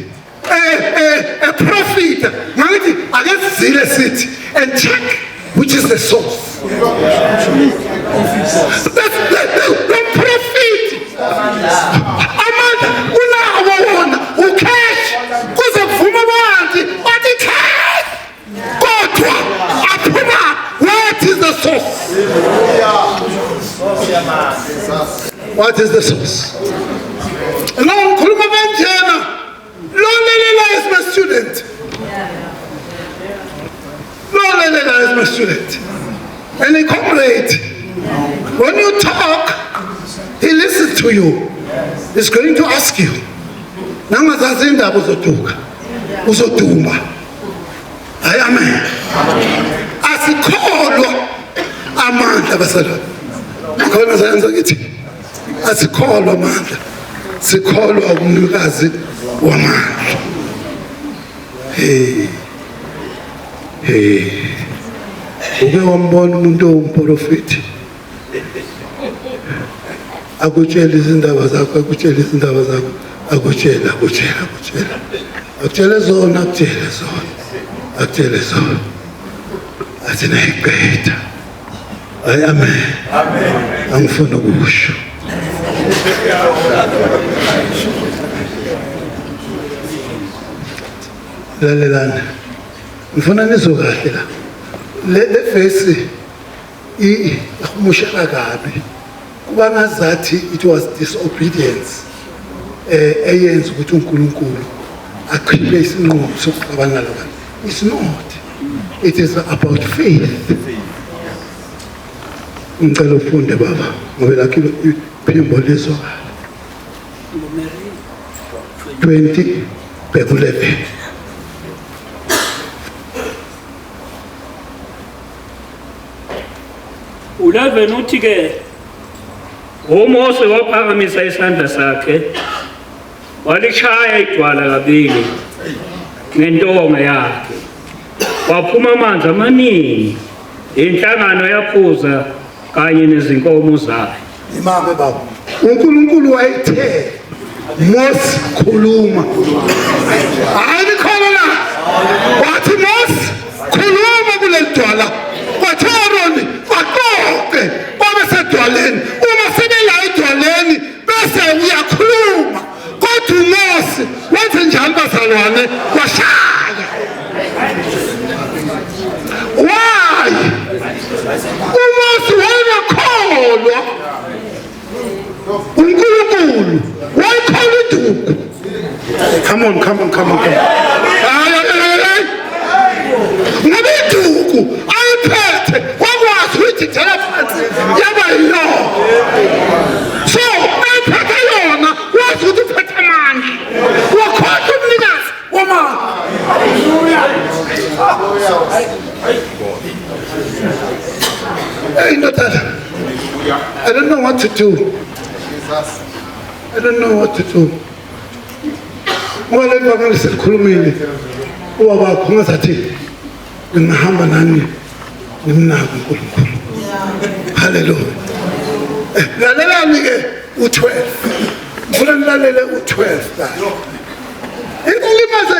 a prophet ngathi ake sizile sithi and check which is the source. That's the prophet amandla unawo wona ucash kuze kuvuma abantu bathi cash kodwa aphuma what is the source. What is the source? Now, Kuluma Banjana, Lonelela is my student. Lonelela is my student. And a comrade, when you talk, he listens to you. He's going to ask you. Namazazinda uzoduma. Amen. Asikholwa amandla basalwa. Khona sayenza ukuthi asikholwa amandla. Sikholwa umnikazi wamandla. Uke wambona umuntu ongumprofeti. Akutshela izindaba zakho, akutshela. Akutshele zona. Athi nayiqeda. Amen. Angifuna ukusho. Lalelana. Ngifuna nizwe kahle la. Le verse imushaka kabi. Kuba ngazathi it was disobedience eyenza ukuthi uNkulunkulu akhiphe isinqumo sokuxabana labantu. It's not. It is about faith. Ngicela ufunde baba ngoba lakho iphimbo lezwakala. 20 bheka 11. U11 uthi ke uMose waphakamisa isandla sakhe walishaya idwala kabili ngentonga yakhe waphuma amanzi amaningi inhlangano yaphuza kanye nezinkomo zayo. Imake baba uNkulunkulu wayethe Mose khuluma hayi khona la wathi Mose khuluma kuleli dwala wathi Aaron aqoqe babe sedwaleni uma sebela edwaleni bese uyakhuluma kodwa uMose wathi njalo bazalwane washaya. Why? uMose wayekholwa uNkulunkulu wayekholwa iduku. Come on. Ngabe iduku ayiphethe wakwazi uyididela phansi yaba yilo. So ayiphethe yona wazi ukuthi uphethe amandla wakhohlwa umnikazi wamandla. Hey, no, Dad. I don't know what to do. I don't know what to do. Ngoba lebanga lesikhulumile ubaba wakho ngazathi ngihamba nani ngimnaka uNkulunkulu. Hallelujah. Lalelani ke u12. Ngifuna nilalele u12 la. Inkulimaze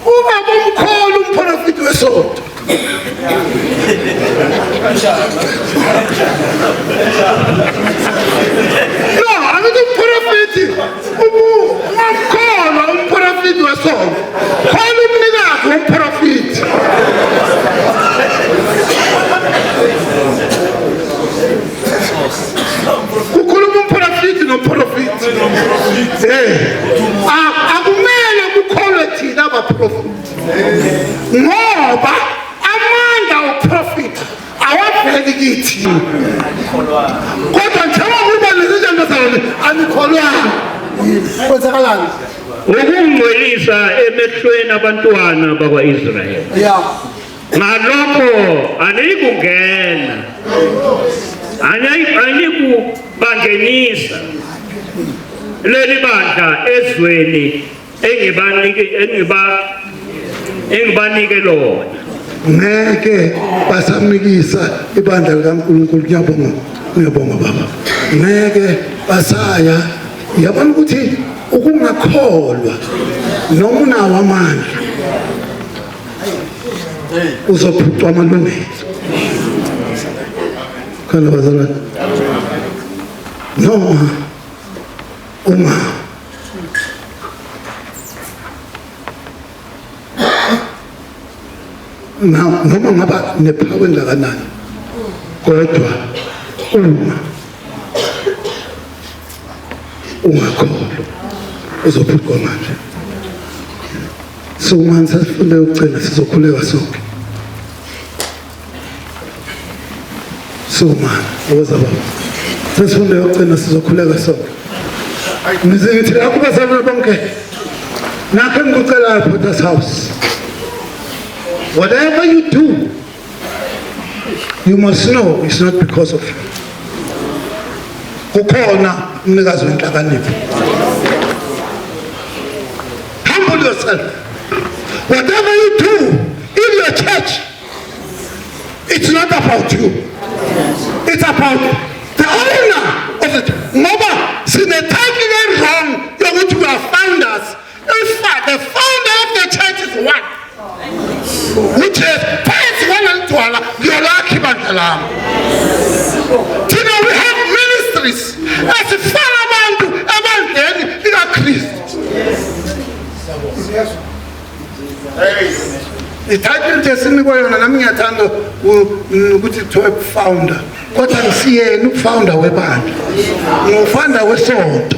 ubaba umkhulu umprofeti wesonto. No, angithi umprofeti umkhulu umprofeti wesonto. Khona umnikazi womprofeti. Kukhuluma umprofeti nomprofeti. Akumele kukholwe thina abaprofeti. Ngoba amandla oprofeti awaveli kithi. Kodwa njengoba kuba nezinto zalo anikholwanga. Kwenzakalani? Ukungcwelisa emehlweni abantwana bakwa-Israyeli. Yeah. Ngalokho anikungena anikubangenisa leli bandla ezweni engibanike lona. Ngeke basamnikisa ibandla likaNkulunkulu. Ngiyabonga baba. Ngeke basaya. Yabona ukuthi ukungakholwa noma unawo amandla uzophucwa amalungelo. Khona bazalwane noma noma ngaba nephawu engakanani kodwa uma ungakholwa uzophucwa manje. So manje sifune ukugcina sizokhuleka sonke. So man oza baba sifune ukugcina sizokhuleka sonke. Ngizithi akubazalwane bonke nakho ngikucela Potter's House. Whatever you do, you must know it's not because of you. Kukhona umnikazi wenhlakanipho. Humble yourself. Whatever you do in your church, it's not about you. It's about the owner of it. Ngoba sinethitle wrong yokuthi we are founders. In fact, the founder of the church is one. Which is phansi kwalelidwala ngiyolakha ibandla lami. Thina we have ministries esifaka abantu ebandleni likaKristu. Ithitle nje sinikwa yona nami ngiyathanda ukuthi kuthiwe founder. Kodwa ngisiyena ufounder webandla. Ngufounder wesonto.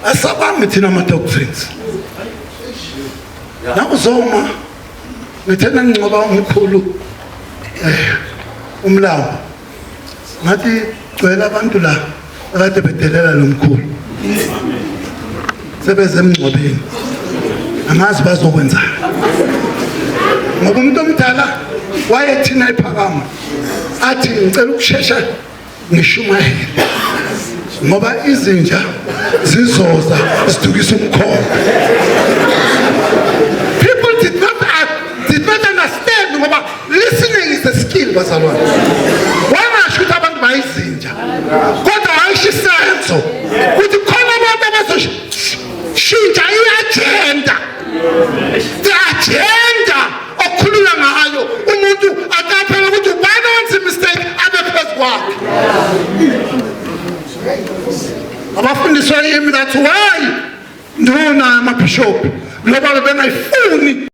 asabangi thina ama-doctrines nakuzoma ngithena ngingcoba umkhulu umlambo ngathi gcwele abantu la akade bedelela lo mkhulu sebeze emngcwabeni angazi bazokwenzana ngoba umuntu omdala wayethina iphakama athi ngicela ukushesha ngishumayele ngoba izinja zizoza zidukisa umkhomba. People did not understand ngoba listening is a skill bazalwane. Wangasho ukuthi abantu bayizinja kodwa ayisho isenzo ukuthi khona abantu abazoshintsha i-agenda. The agenda okukhulunywa ngayo umuntu akaphela ukuthi ubani owenza imistake abe phezu kwakhe. Abafundiswa yimi that's why ndona amabhishophu ngoba bengayifuni